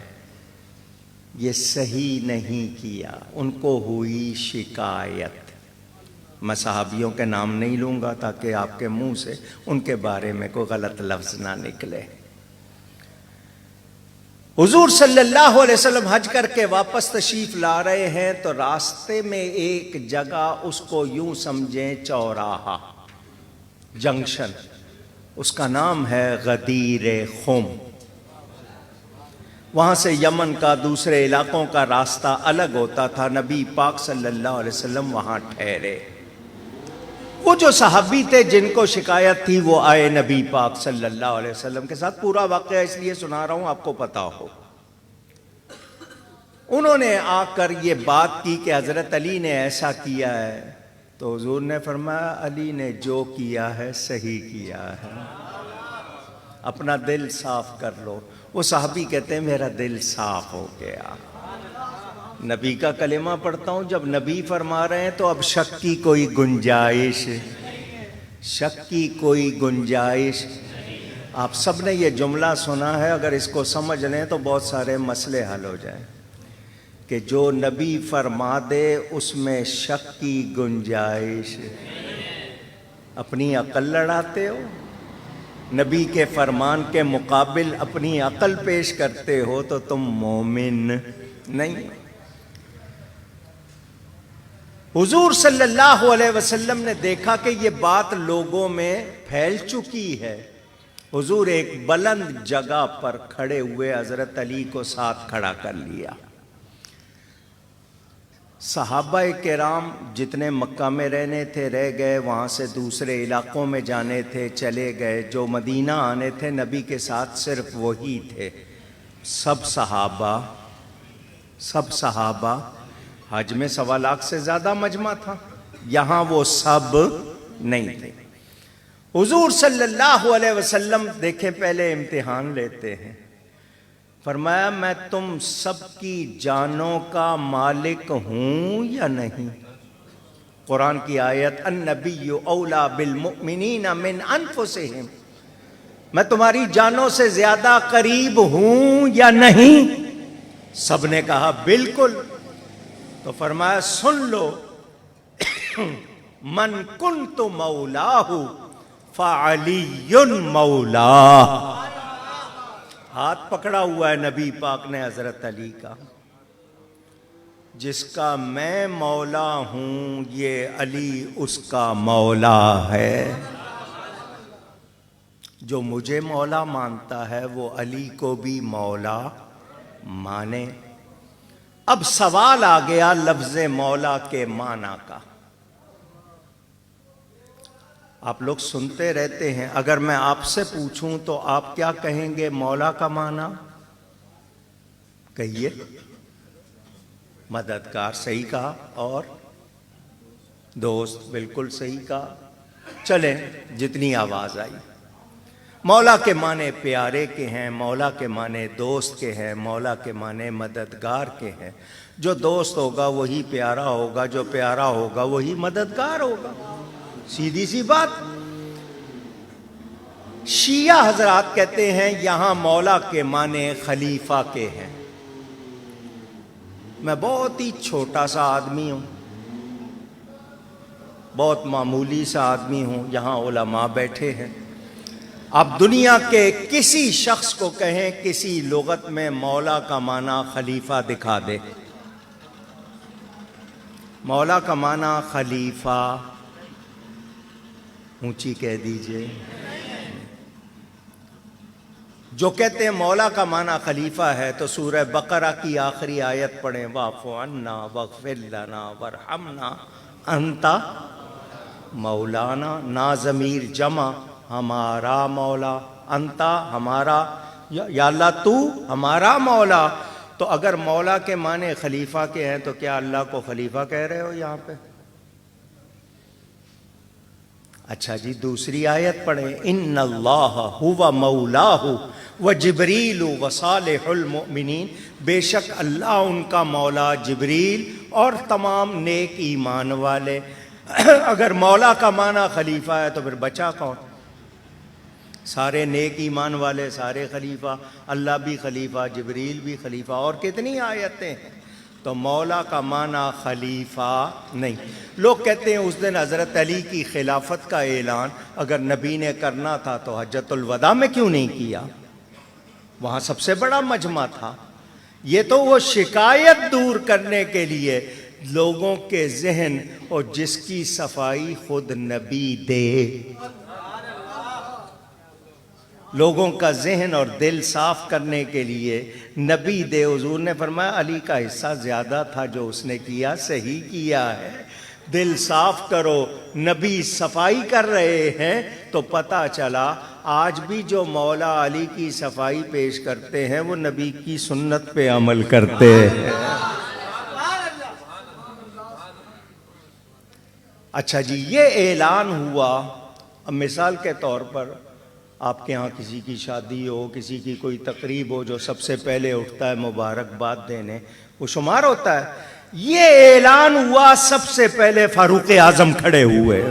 یہ صحیح نہیں کیا۔ ان کو ہوئی شکایت۔ میں صحابیوں کے نام نہیں لوں گا تاکہ آپ کے منہ سے ان کے بارے میں کوئی غلط لفظ نہ نکلے۔ حضور صلی اللہ علیہ وسلم حج کر کے واپس تشریف لا رہے ہیں تو راستے میں ایک جگہ، اس کو یوں سمجھیں چوراہا، جنکشن، اس کا نام ہے غدیر خم۔ وہاں سے یمن کا دوسرے علاقوں کا راستہ الگ ہوتا تھا۔ نبی پاک صلی اللہ علیہ وسلم وہاں ٹھہرے۔ وہ جو صحابی تھے جن کو شکایت تھی وہ آئے نبی پاک صلی اللہ علیہ وسلم کے ساتھ۔ پورا واقعہ اس لیے سنا رہا ہوں آپ کو پتا ہو۔ انہوں نے آ کر یہ بات کی کہ حضرت علی نے ایسا کیا ہے، تو حضور نے فرمایا علی نے جو کیا ہے صحیح کیا ہے، اپنا دل صاف کر لو۔ وہ صحابی کہتے ہیں میرا دل صاف ہو گیا۔ نبی کا کلمہ پڑھتا ہوں، جب نبی فرما رہے ہیں تو اب شک کی کوئی گنجائش، شک کی کوئی گنجائش۔ آپ سب نے یہ جملہ سنا ہے، اگر اس کو سمجھ لیں تو بہت سارے مسئلے حل ہو جائیں، کہ جو نبی فرما دے اس میں شک کی گنجائش۔ اپنی عقل لڑاتے ہو، نبی کے فرمان کے مقابل اپنی عقل پیش کرتے ہو تو تم مومن نہیں۔ حضور صلی اللہ علیہ وسلم نے دیکھا کہ یہ بات لوگوں میں پھیل چکی ہے۔ حضور ایک بلند جگہ پر کھڑے ہوئے، حضرت علی کو ساتھ کھڑا کر لیا۔ صحابہ کرام جتنے مکہ میں رہنے تھے رہ گئے، وہاں سے دوسرے علاقوں میں جانے تھے چلے گئے، جو مدینہ آنے تھے نبی کے ساتھ صرف وہی تھے۔ سب صحابہ حج میں 1.25 لاکھ سے زیادہ مجمع تھا، یہاں وہ سب نہیں تھے۔ حضور صلی اللہ علیہ وسلم دیکھیں پہلے امتحان لیتے ہیں، فرمایا میں تم سب کی جانوں کا مالک ہوں یا نہیں؟ قرآن کی آیت النبی اولیٰ بالمؤمنین من انفسہم، میں تمہاری جانوں سے زیادہ قریب ہوں یا نہیں؟ سب نے کہا بالکل۔ تو فرمایا سن لو، من کنت مولاہ فعلی مولاہ۔ ہاتھ پکڑا ہوا ہے نبی پاک نے حضرت علی کا، جس کا میں مولا ہوں یہ علی اس کا مولا ہے۔ جو مجھے مولا مانتا ہے وہ علی کو بھی مولا مانے۔ اب سوال آ گیا لفظ مولا کے معنی کا۔ آپ لوگ سنتے رہتے ہیں، اگر میں آپ سے پوچھوں تو آپ کیا کہیں گے مولا کا معنی؟ کہیے۔ مددگار، صحیح کہا، اور دوست بالکل صحیح کہا. چلیں جتنی آواز آئی. مولا کے معنی پیارے کے ہیں، مولا کے معنی دوست کے ہیں، مولا کے معنی مددگار کے ہیں. جو دوست ہوگا وہی پیارا ہوگا، جو پیارا ہوگا وہی مددگار ہوگا. سیدھی سی بات. شیعہ حضرات کہتے ہیں یہاں مولا کے معنی خلیفہ کے ہیں. میں بہت ہی چھوٹا سا آدمی ہوں، بہت معمولی سا آدمی ہوں، یہاں علماء بیٹھے ہیں. آپ دنیا کے کسی شخص کو کہیں کسی لغت میں مولا کا معنی خلیفہ دکھا دے. مولا کا معنی خلیفہ اونچی کہہ دیجئے. جو کہتے ہیں مولا کا معنی خلیفہ ہے تو سورہ بقرہ کی آخری آیت پڑھیں، واعف عنا واغفر لنا وارحمنا انت مولانا. نا ضمیر جمع، ہمارا مولا، انتا ہمارا، یا اللہ تو ہمارا مولا. تو اگر مولا کے معنی خلیفہ کے ہیں تو کیا اللہ کو خلیفہ کہہ رہے ہو یہاں پہ؟ اچھا جی دوسری آیت پڑھیں، ان اللہ هو مولاہ وجبریل وصالح المؤمنین. بے شک اللہ ان کا مولا جبریل اور تمام نیک ایمان والے. اگر مولا کا معنی خلیفہ ہے تو پھر بچا کون؟ سارے نیک ایمان والے، سارے خلیفہ، اللہ بھی خلیفہ، جبریل بھی خلیفہ، اور کتنی آیتیں ہیں. تو مولا کا معنی خلیفہ نہیں. لوگ کہتے ہیں اس دن حضرت علی کی خلافت کا اعلان اگر نبی نے کرنا تھا تو حجۃ الوداع میں کیوں نہیں کیا؟ وہاں سب سے بڑا مجمع تھا. یہ تو وہ شکایت دور کرنے کے لیے لوگوں کے ذہن اور جس کی صفائی خود نبی دے، لوگوں کا ذہن اور دل صاف کرنے کے لیے نبی دے. حضور نے فرمایا علی کا حصہ زیادہ تھا، جو اس نے کیا صحیح کیا ہے، دل صاف کرو. نبی صفائی کر رہے ہیں تو پتہ چلا آج بھی جو مولا علی کی صفائی پیش کرتے ہیں وہ نبی کی سنت پہ عمل کرتے ہیں. اچھا جی یہ اعلان ہوا. اب مثال کے طور پر آپ کے ہاں کسی کی شادی ہو، کسی کی کوئی تقریب ہو، جو سب سے پہلے اٹھتا ہے مبارکباد دینے وہ شمار ہوتا ہے. یہ اعلان ہوا سب سے پہلے فاروق اعظم کھڑے ہوئے.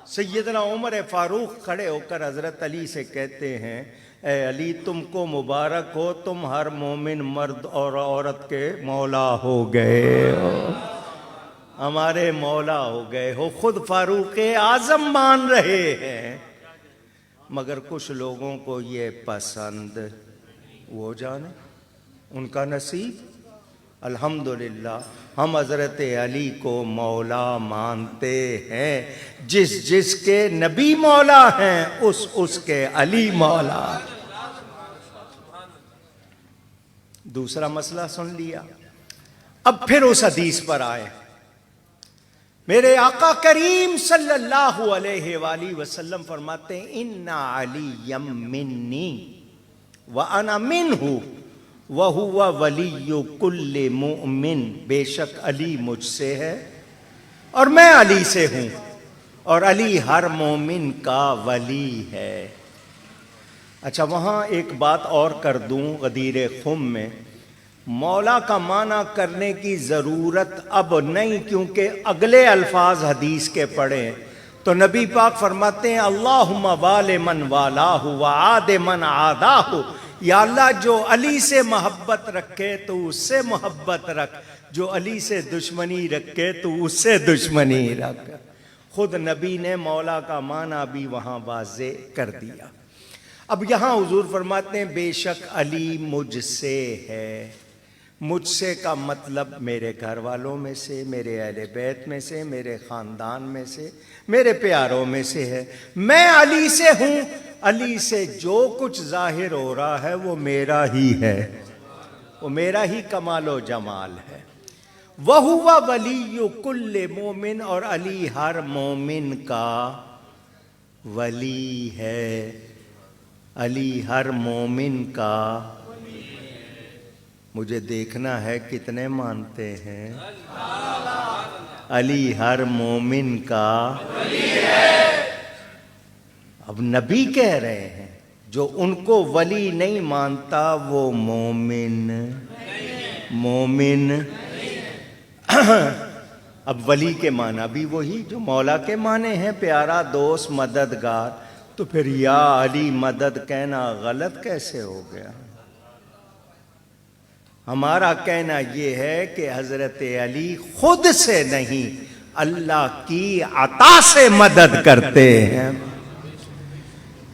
سیدنا عمر فاروق کھڑے ہو کر حضرت علی سے کہتے ہیں اے علی تم کو مبارک ہو، تم ہر مومن مرد اور عورت کے مولا ہو گئے ہو، ہمارے مولا ہو گئے ہو. خود فاروق اعظم مان رہے ہیں. مگر کچھ لوگوں کو یہ پسند، وہ جانے ان کا نصیب. الحمدللہ ہم حضرت علی کو مولا مانتے ہیں. جس کے نبی مولا ہیں اس کے علی مولا. دوسرا مسئلہ سن لیا. اب پھر اس حدیث پر آئے. میرے آقا کریم صلی اللہ علیہ وآلہ وسلم فرماتے ہیں ان علی منی وانا منہ وہو ولی کل مؤمن. بے شک علی مجھ سے ہے اور میں علی سے ہوں، اور علی ہر مومن کا ولی ہے. اچھا وہاں ایک بات اور کر دوں. غدیر خم میں مولا کا معنی کرنے کی ضرورت اب نہیں، کیونکہ اگلے الفاظ حدیث کے پڑھیں تو نبی پاک فرماتے ہیں اللہم وال من والاہ وعاد من عاداہ. یا اللہ جو علی سے محبت رکھے تو اس سے محبت رکھ، جو علی سے دشمنی رکھے تو اس سے دشمنی رکھ. خود نبی نے مولا کا معنی بھی وہاں واضح کر دیا. اب یہاں حضور فرماتے ہیں بے شک علی مجھ سے ہے. مجھ سے کا مطلب میرے گھر والوں میں سے، میرے اہل بیت میں سے، میرے خاندان میں سے، میرے پیاروں میں سے ہے. میں علی سے ہوں. علی سے جو کچھ ظاہر ہو رہا ہے وہ میرا ہی ہے، وہ میرا ہی کمال و جمال ہے. وَهُوَ وَلِيُّ كُلِّ مُؤْمِنٍ. اور علی ہر مومن کا ولی ہے. علی ہر مومن کا. مجھے دیکھنا ہے کتنے مانتے ہیں. علی ہر مومن کا ولی ہے۔ اب نبی کہہ رہے ہیں جو ان کو ولی نہیں مانتا وہ مومن اب ولی کے معنی بھی وہی جو مولا کے معنی ہیں، پیارا، دوست، مددگار، تو پھر یا علی مدد کہنا غلط کیسے ہو گیا؟ ہمارا کہنا یہ ہے کہ حضرت علی خود سے نہیں اللہ کی عطا سے مدد کرتے ہیں۔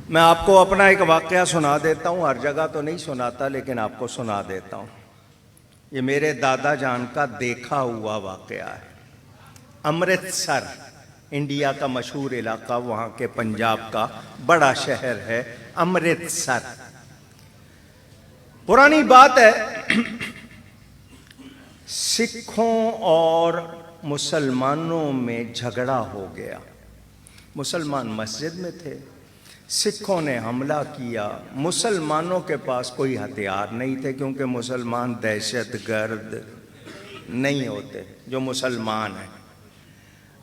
میں آپ کو اپنا ایک واقعہ سنا دیتا ہوں، ہر جگہ تو نہیں سناتا لیکن آپ کو سنا دیتا ہوں۔ یہ میرے دادا جان کا دیکھا ہوا واقعہ ہے۔ امرتسر انڈیا کا مشہور علاقہ، وہاں کے پنجاب کا بڑا شہر ہے امرتسر۔ پرانی بات ہے، سکھوں اور مسلمانوں میں جھگڑا ہو گیا۔ مسلمان مسجد میں تھے، سکھوں نے حملہ کیا۔ مسلمانوں کے پاس کوئی ہتھیار نہیں تھے کیونکہ مسلمان دہشت گرد نہیں ہوتے۔ جو مسلمان ہیں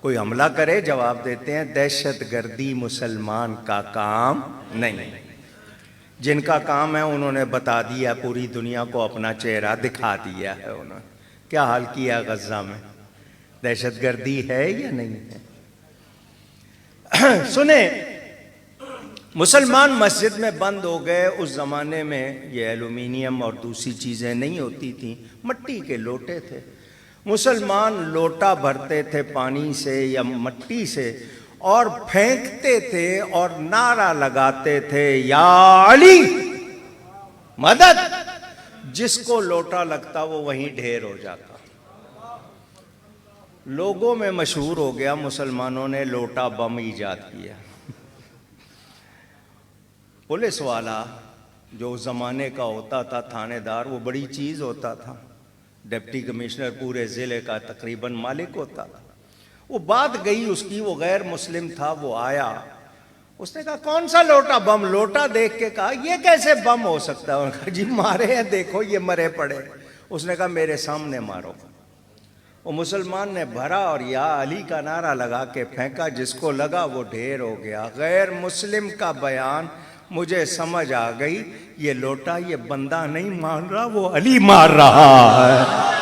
کوئی حملہ کرے جواب دیتے ہیں دہشت گردی مسلمان کا کام نہیں۔ جن کا کام ہے انہوں نے بتا دیا، پوری دنیا کو اپنا چہرہ دکھا دیا ہے۔ انہوں نے کیا حال کیا غزہ میں؟ دہشت گردی ہے یا نہیں ہے؟ سنیں، مسلمان مسجد میں بند ہو گئے۔ اس زمانے میں یہ ایلومینیم اور دوسری چیزیں نہیں ہوتی تھیں، مٹی کے لوٹے تھے۔ مسلمان لوٹا بھرتے تھے پانی سے یا مٹی سے اور پھینکتے تھے اور نعرہ لگاتے تھے یا علی مدد۔ جس کو لوٹا لگتا وہ وہیں ڈھیر ہو جاتا۔ لوگوں میں مشہور ہو گیا، مسلمانوں نے لوٹا بم ایجاد کیا۔ پولیس والا جو اس زمانے کا ہوتا تھا، تھانے دار، وہ بڑی چیز ہوتا تھا۔ ڈپٹی کمشنر پورے ضلع کا تقریباً مالک ہوتا تھا۔ وہ بات گئی اس کی، وہ غیر مسلم تھا، وہ آیا، اس نے کہا کون سا لوٹا بم؟ لوٹا دیکھ کے کہا یہ کیسے بم ہو سکتا ہے؟ انہوں نے کہا جی مارے ہیں، دیکھو یہ مرے پڑے۔ اس نے کہا میرے سامنے مارو۔ وہ مسلمان نے بھرا اور یا علی کا نعرہ لگا کے پھینکا، جس کو لگا وہ ڈھیر ہو گیا۔ غیر مسلم کا بیان مجھے سمجھ آ گئی، یہ لوٹا یہ بندہ نہیں مار رہا، وہ علی مار رہا ہے۔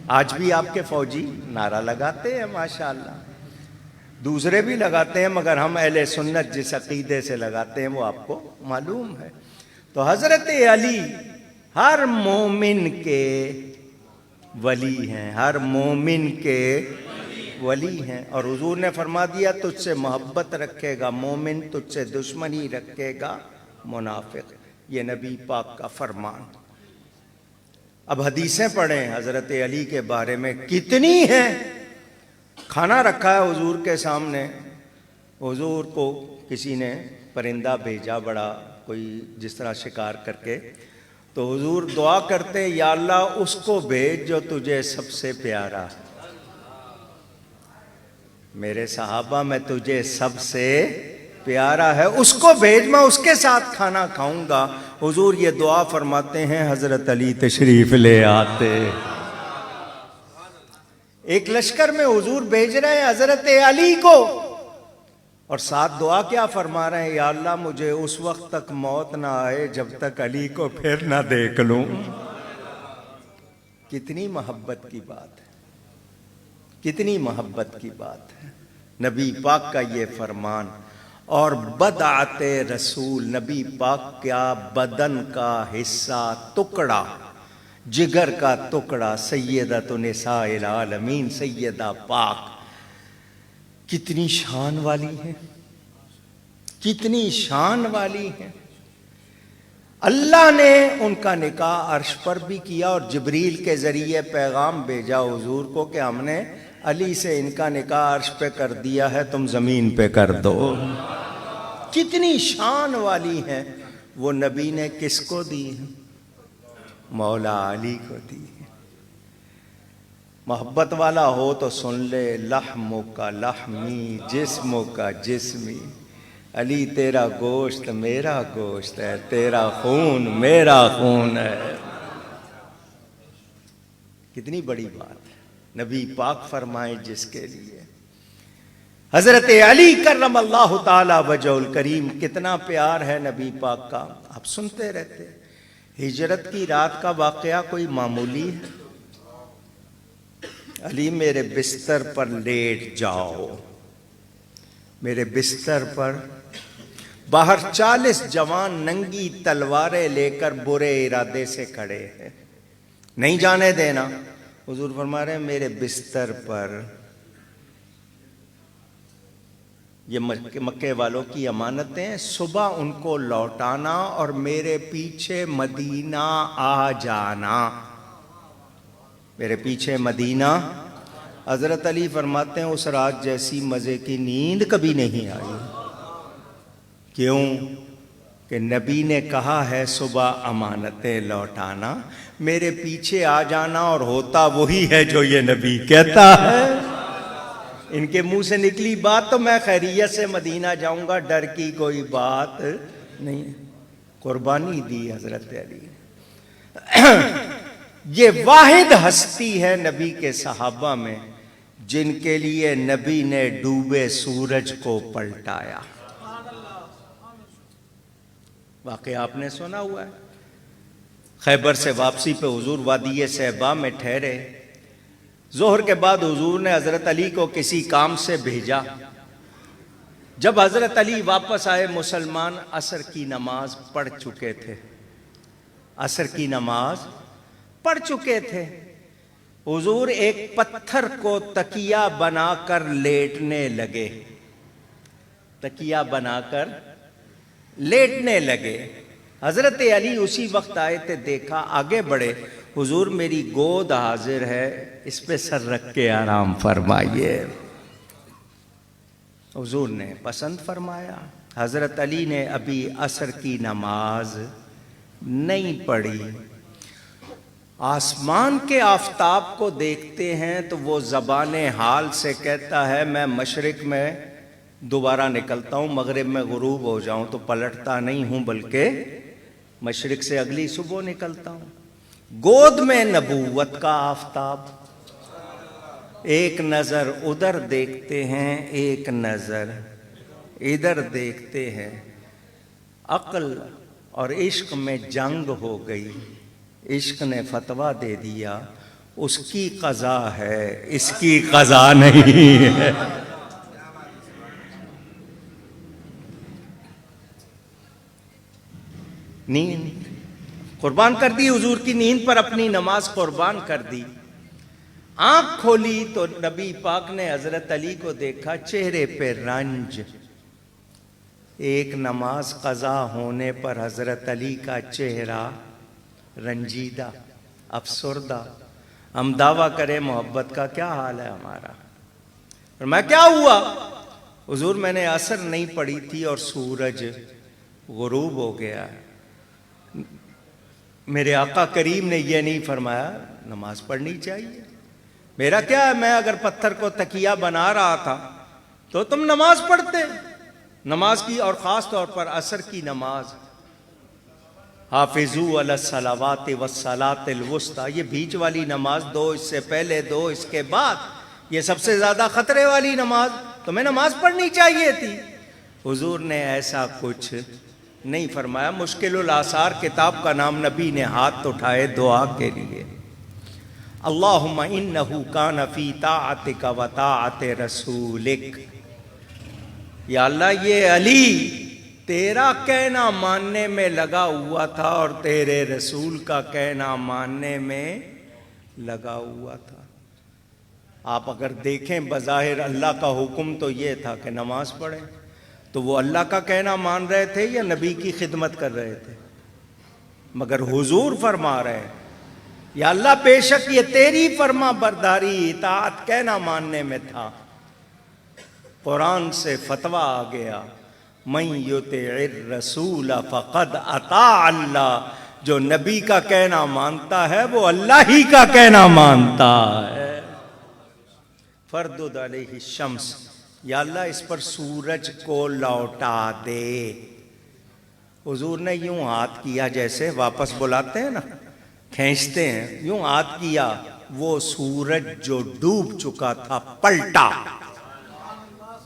آج بھی آپ کے فوجی نعرہ لگاتے ہیں ماشاءاللہ، دوسرے بھی لگاتے ہیں، مگر ہم اہل سنت جس عقیدے سے لگاتے ہیں وہ آپ کو معلوم ہے۔ تو حضرت علی ہر مومن کے ولی ہیں، ہر مومن کے ولی ہیں۔ اور حضور نے فرما دیا تجھ سے محبت رکھے گا مومن، تجھ سے دشمنی رکھے گا منافق۔ یہ نبی پاک کا فرمان۔ اب حدیثیں پڑھیں حضرت علی کے بارے میں، کتنی ہیں۔ کھانا رکھا ہے حضور کے سامنے، حضور کو کسی نے پرندہ بھیجا بڑا، کوئی جس طرح شکار کر کے، تو حضور دعا کرتے یا اللہ اس کو بھیج جو تجھے سب سے پیارا، میرے صحابہ میں تجھے سب سے پیارا ہے، اس کو بھیج، میں اس کے ساتھ کھانا کھاؤں گا۔ حضور یہ دعا فرماتے ہیں، حضرت علی تشریف لے آتے۔ ایک لشکر میں حضور بھیج رہے ہیں حضرت علی کو، اور ساتھ دعا کیا فرما رہے ہیں، یا اللہ مجھے اس وقت تک موت نہ آئے جب تک علی کو پھر نہ دیکھ لوں۔ کتنی محبت کی بات ہے، کتنی محبت کی بات ہے نبی پاک کا یہ فرمان۔ اور بدعت رسول، نبی پاک کیا بدن کا حصہ، ٹکڑا، جگر کا ٹکڑا، سیدۃ نساء العالمین، سیدہ پاک، کتنی شان والی ہے، کتنی شان والی ہے۔ اللہ نے ان کا نکاح عرش پر بھی کیا اور جبریل کے ذریعے پیغام بھیجا حضور کو کہ ہم نے علی سے ان کا نکاح عرش پہ کر دیا ہے، تم زمین پہ کر دو۔ کتنی شان والی ہیں۔ وہ نبی نے کس کو دی ہے؟ مولا علی کو دی ہے۔ محبت والا ہو تو سن لے، لحموں کا لحمی، جسموں کا جسمی، علی تیرا گوشت میرا گوشت ہے، تیرا خون میرا خون ہے۔ کتنی بڑی بات ہے، نبی پاک فرمائے جس کے لیے حضرت علی کرم اللہ تعالی وجہ الکریم، کتنا پیار ہے نبی پاک کا، آپ سنتے رہتے۔ ہجرت کی رات کا واقعہ کوئی معمولی ہے؟ علی میرے بستر پر لیٹ جاؤ، میرے بستر پر، باہر 40 جوان ننگی تلواریں لے کر برے ارادے سے کھڑے ہیں، نہیں جانے دینا۔ حضور فرما رہے ہیں میرے بستر پر، یہ مکے والوں کی امانتیں، صبح ان کو لوٹانا اور میرے پیچھے مدینہ آ جانا، میرے پیچھے مدینہ۔ حضرت علی فرماتے ہیں اس رات جیسی مزے کی نیند کبھی نہیں آئی۔ کیوں؟ کہ نبی نے کہا ہے صبح امانتیں لوٹانا، میرے پیچھے آ جانا، اور ہوتا وہی ہے جو یہ نبی کہتا ہے۔ ان کے منہ سے نکلی بات تو میں خیریت سے مدینہ جاؤں گا، ڈر کی کوئی بات نہیں۔ قربانی دی حضرت علی۔ یہ واحد ہستی ہے نبی کے صحابہ میں جن کے لیے نبی نے ڈوبے سورج کو پلٹایا۔ واقعہ آپ نے سنا ہوا ہے، خیبر سے واپسی پہ حضور وادی صحبا میں ٹھہرے، ظہر کے بعد حضور نے حضرت علی کو کسی کام سے بھیجا۔ جب حضرت علی واپس آئے، مسلمان عصر کی نماز پڑھ چکے تھے، عصر کی نماز پڑھ چکے تھے۔ حضور ایک پتھر کو تکیہ بنا کر لیٹنے لگے، تکیہ بنا کر لیٹنے لگے۔ حضرت علی اسی وقت آئے تھے، دیکھا، آگے بڑھے، حضور میری گود حاضر ہے، اس پہ سر رکھ کے آرام فرمائیے۔ حضور نے پسند فرمایا۔ حضرت علی نے ابھی عصر کی نماز نہیں پڑھی، آسمان کے آفتاب کو دیکھتے ہیں تو وہ زبان حال سے کہتا ہے میں مشرق میں دوبارہ نکلتا ہوں، مغرب میں غروب ہو جاؤں تو پلٹتا نہیں ہوں، بلکہ مشرق سے اگلی صبح نکلتا ہوں۔ گود میں نبوت کا آفتاب، ایک نظر ادھر دیکھتے ہیں، ایک نظر ادھر دیکھتے ہیں، عقل اور عشق میں جنگ ہو گئی، عشق نے فتویٰ دے دیا اس کی قضا ہے، اس کی قضا نہیں ہے۔ نیند قربان کر دی، حضور کی نیند پر اپنی نماز قربان کر دی۔ آنکھ کھولی تو نبی پاک نے حضرت علی کو دیکھا، چہرے پہ رنج، ایک نماز قضا ہونے پر حضرت علی کا چہرہ رنجیدہ، افسردہ۔ ہم دعویٰ کریں محبت کا، کیا حال ہے ہمارا؟ اور میں کیا ہوا؟ حضور میں نے عصر نہیں پڑھی تھی اور سورج غروب ہو گیا۔ میرے آقا کریم نے یہ نہیں فرمایا نماز پڑھنی چاہیے، میرا کیا ہے، میں اگر پتھر کو تکیہ بنا رہا تھا تو تم نماز پڑھتے، نماز کی، اور خاص طور پر عصر کی نماز۔ حافظوا علی الصلوات والصلاۃ الوسطیٰ، یہ بیچ والی نماز دو، اس سے پہلے دو، اس کے بعد، یہ سب سے زیادہ خطرے والی نماز، تمہیں نماز پڑھنی چاہیے تھی۔ حضور نے ایسا کچھ نہیں فرمایا۔ مشکل الاثار کتاب کا نام، نبی نے ہاتھ اٹھائے دعا کے لیے، اللہم انہ کان فی طاعتک و طاعت رسولک، یا اللہ یہ علی تیرا کہنا ماننے میں لگا ہوا تھا اور تیرے رسول کا کہنا ماننے میں لگا ہوا تھا۔ آپ اگر دیکھیں بظاہر اللہ کا حکم تو یہ تھا کہ نماز پڑھیں، تو وہ اللہ کا کہنا مان رہے تھے یا نبی کی خدمت کر رہے تھے؟ مگر حضور فرما رہے ہیں یا اللہ بے شک یہ تیری فرما برداری اطاعت کہنا ماننے میں تھا۔ قرآن سے فتویٰ آ گیا، من یطع الرسول فقد اطاع اللہ، جو نبی کا کہنا مانتا ہے وہ اللہ ہی کا کہنا مانتا ہے۔ فردد علیہ الشمس، یا اللہ اس پر سورج کو لوٹا دے۔ حضور نے یوں ہاتھ کیا، جیسے واپس بلاتے ہیں نا، کھینچتے ہیں، یوں ہاتھ کیا، وہ سورج جو ڈوب چکا تھا پلٹا،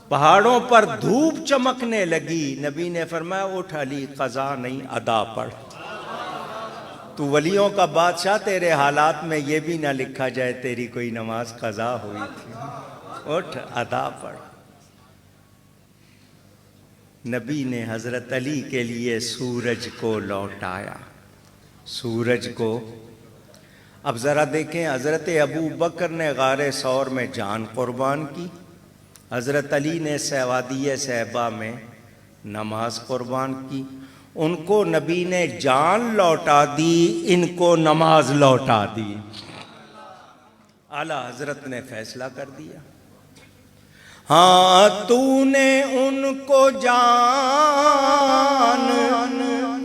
پہاڑوں پر دھوپ چمکنے لگی، نبی نے فرمایا اٹھ علی، قضا نہیں ادا پڑھ۔ تو ولیوں کا بادشاہ، تیرے حالات میں یہ بھی نہ لکھا جائے تیری کوئی نماز قضا ہوئی تھی، اٹھ ادا پڑھ۔ نبی نے حضرت علی کے لیے سورج کو لوٹایا، سورج کو۔ اب ذرا دیکھیں، حضرت ابو بکر نے غار ثور میں جان قربان کی، حضرت علی نے وادی صحبہ میں نماز قربان کی۔ ان کو نبی نے جان لوٹا دی، ان کو نماز لوٹا دی۔ اعلیٰ حضرت نے فیصلہ کر دیا، ہاں تو نے ان کو جان،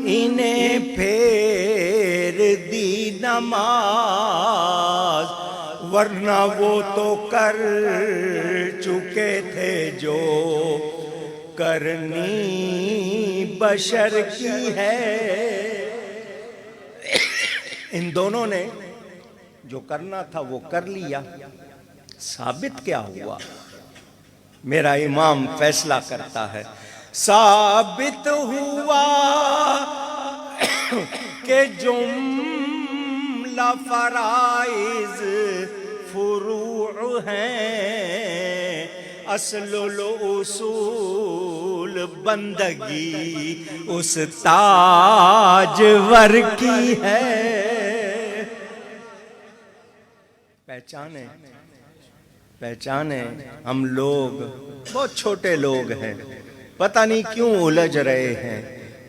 انہیں پھیر دی نماز، ورنہ وہ تو کر چکے تھے جو کرنی بشر کی ہے۔ ان دونوں نے جو کرنا تھا وہ کر لیا۔ ثابت کیا ہوا؟ میرا امام فیصلہ کرتا ہے، ثابت ہوا کہ جملہ فرائض فروع ہیں، اصل الاصول بندگی اس تاجور کی ہے۔ پہچانے پہچانے، ہم لوگ بہت چھوٹے لوگ ہیں، پتہ نہیں کیوں الجھ رہے ہیں۔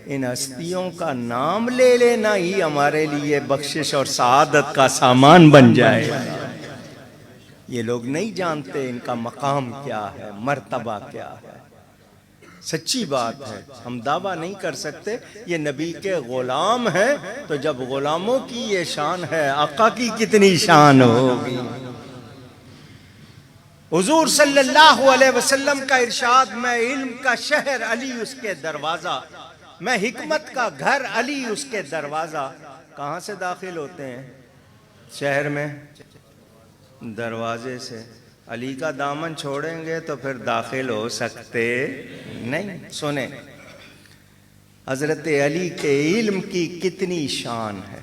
ان ہستیوں کا نام لے لینا ہی ہمارے لیے بخشش اور سعادت کا سامان بن جائے۔ یہ لوگ نہیں جانتے ان کا مقام کیا ہے، مرتبہ کیا ہے۔ سچی بات ہے، ہم دعویٰ نہیں کر سکتے یہ نبی کے غلام ہیں، تو جب غلاموں کی یہ شان ہے، آقا کی کتنی شان ہوگی۔ حضور صلی اللہ علیہ وسلم کا ارشاد، میں علم کا شہر علی اس کے دروازہ، میں حکمت کا گھر علی اس کے دروازہ۔ کہاں سے داخل ہوتے ہیں شہر میں؟ دروازے سے۔ علی کا دامن چھوڑیں گے تو پھر داخل ہو سکتے نہیں۔ سنیں حضرت علی کے علم کی کتنی شان ہے۔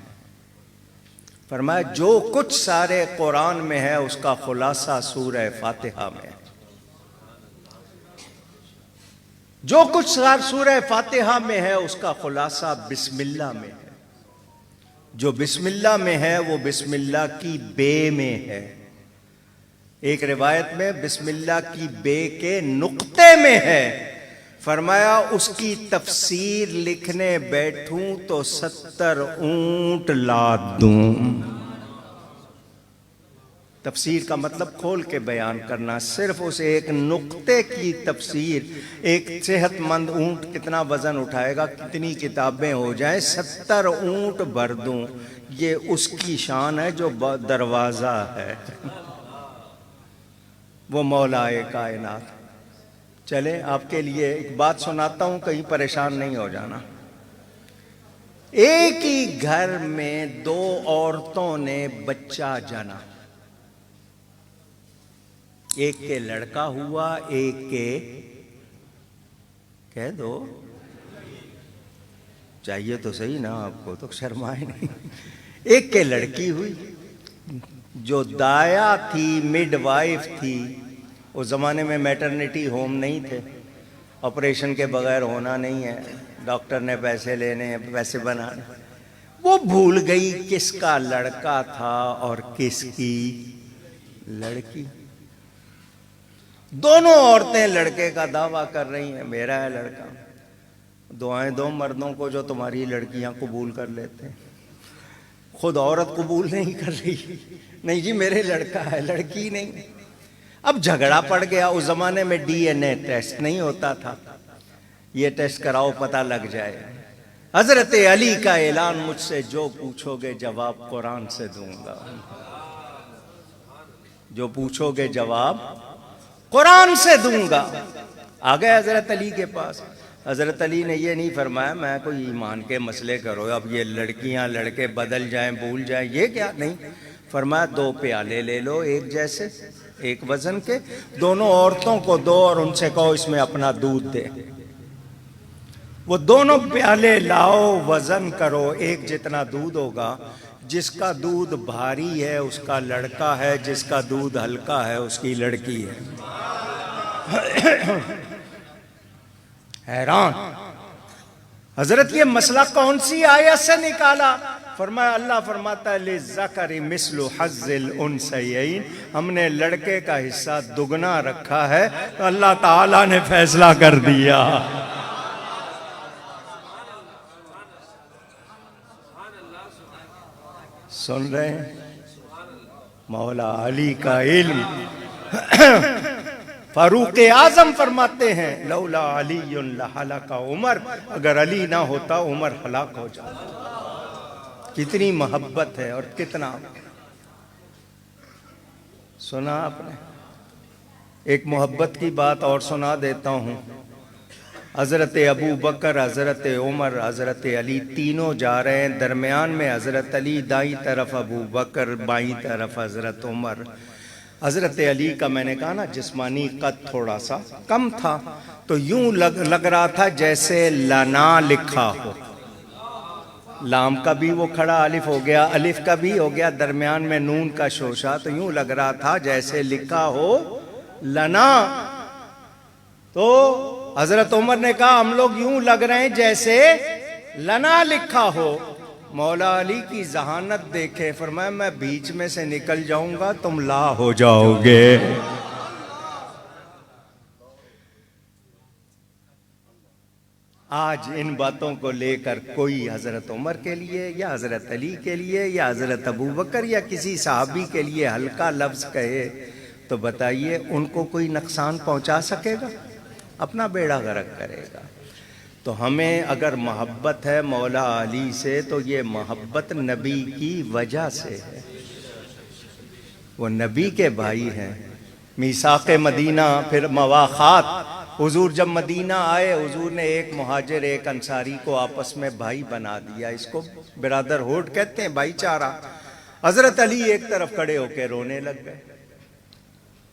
فرمایا جو کچھ سارے قرآن میں ہے اس کا خلاصہ سورہ فاتحہ میں ہے۔ جو کچھ سورہ فاتحہ میں ہے اس کا خلاصہ بسم اللہ میں ہے۔ جو بسم اللہ میں ہے وہ بسم اللہ کی بے میں ہے۔ ایک روایت میں بسم اللہ کی بے کے نقطے میں ہے۔ فرمایا اس کی تفسیر لکھنے بیٹھوں تو 70 اونٹ لاد دوں۔ تفسیر کا مطلب کھول کے بیان کرنا، صرف اس ایک نقطے کی تفسیر۔ ایک صحت مند اونٹ کتنا وزن اٹھائے گا، کتنی کتابیں ہو جائیں، 70 اونٹ بھر دوں۔ یہ اس کی شان ہے جو دروازہ ہے، وہ مولا کائنات۔ چلے آپ کے لیے ایک بات سناتا ہوں، کہیں پریشان نہیں ہو جانا۔ ایک ہی گھر میں 2 عورتوں نے بچہ جنا، ایک کے لڑکا ہوا، ایک کے کہہ دو چاہیے تو صحیح نا، آپ کو تو شرمائے نہیں۔ ایک کے لڑکی ہوئی، جو دایا تھی، مڈ وائف تھی۔ اس زمانے میں میٹرنیٹی ہوم نہیں تھے، آپریشن کے بغیر ہونا نہیں ہے، ڈاکٹر نے پیسے لینے ہیں، پیسے بنانے۔ وہ بھول گئی کس کا لڑکا تھا اور کس کی لڑکی۔ دونوں عورتیں لڑکے کا دعویٰ کر رہی ہیں، میرا ہے لڑکا۔ دعائیں دو مردوں کو جو تمہاری لڑکیاں قبول کر لیتے ہیں۔ خود عورت قبول نہیں کر رہی، نہیں جی میرے لڑکا ہے، لڑکی نہیں۔ اب جھگڑا پڑ گیا۔ اس زمانے میں ڈی این اے ٹیسٹ نہیں ہوتا تھا، یہ ٹیسٹ کراؤ پتہ لگ جائے۔ حضرت علی کا اعلان، مجھ سے جو پوچھو گے جواب قرآن سے دوں گا، جو پوچھو گے جواب قرآن سے دوں گا۔ آ گئے حضرت علی کے پاس، حضرت علی نے یہ نہیں فرمایا میں کوئی ایمان کے مسئلے کرو اب یہ لڑکیاں لڑکے بدل جائیں بھول جائیں، یہ کیا نہیں، فرمایا 2 پیالے لے لو ایک جیسے ایک وزن کے، دونوں عورتوں کو دو اور ان سے کہو اس میں اپنا دودھ دے، وہ دونوں پیالے لاؤ وزن کرو ایک جتنا دودھ ہوگا، جس کا دودھ بھاری ہے اس کا لڑکا ہے، جس کا دودھ ہلکا ہے اس کی لڑکی ہے۔ حیران حضرت یہ مسئلہ کون سی آیت سے نکالا؟ فرمایا اللہ فرماتا ہے للذکر مثل حظ الانثیین، ہم نے لڑکے کا حصہ دگنا رکھا ہے، تو اللہ تعالیٰ نے فیصلہ کر دیا۔ سن رہے ہیں مولا علی کا علم۔ فاروق اعظم فرماتے ہیں لولا علی لہلک عمر، اگر علی نہ ہوتا عمر ہلاک ہو جاتا۔ کتنی محبت ہے اور کتنا، سنا آپ نے؟ ایک محبت کی بات اور سنا دیتا ہوں۔ حضرت ابو بکر، حضرت عمر، حضرت علی تینوں جا رہے ہیں، درمیان میں حضرت علی، دائیں طرف ابو بکر، بائیں طرف حضرت عمر۔ حضرت علی کا میں نے کہا نا جسمانی قد تھوڑا سا کم تھا، تو یوں لگ رہا تھا جیسے لنا لکھا ہو، لام کا بھی وہ کھڑا الف ہو گیا، الف کا بھی ہو گیا، درمیان میں نون کا شوشہ، تو یوں لگ رہا تھا جیسے لکھا ہو لنا۔ تو حضرت عمر نے کہا ہم لوگ یوں لگ رہے ہیں جیسے لنا لکھا ہو۔ مولا علی کی ذہانت دیکھے، فرمایا میں بیچ میں سے نکل جاؤں گا تم لا ہو جاؤ گے۔ آج ان باتوں کو لے کر کوئی حضرت عمر کے لیے یا حضرت علی کے لیے یا حضرت ابو بکر یا کسی صحابی کے لیے ہلکا لفظ کہے تو بتائیے ان کو کوئی نقصان پہنچا سکے گا؟ اپنا بیڑا غرق کرے گا۔ تو ہمیں اگر محبت ہے مولا علی سے تو یہ محبت نبی کی وجہ سے ہے، وہ نبی کے بھائی ہیں۔ میثاق مدینہ، پھر مواخات، حضور جب مدینہ آئے حضور نے ایک مہاجر ایک انصاری کو آپس میں بھائی بنا دیا، اس کو برادر ہوڈ کہتے ہیں، بھائی چارہ۔ حضرت علی ایک طرف کھڑے ہو کے رونے لگ گئے،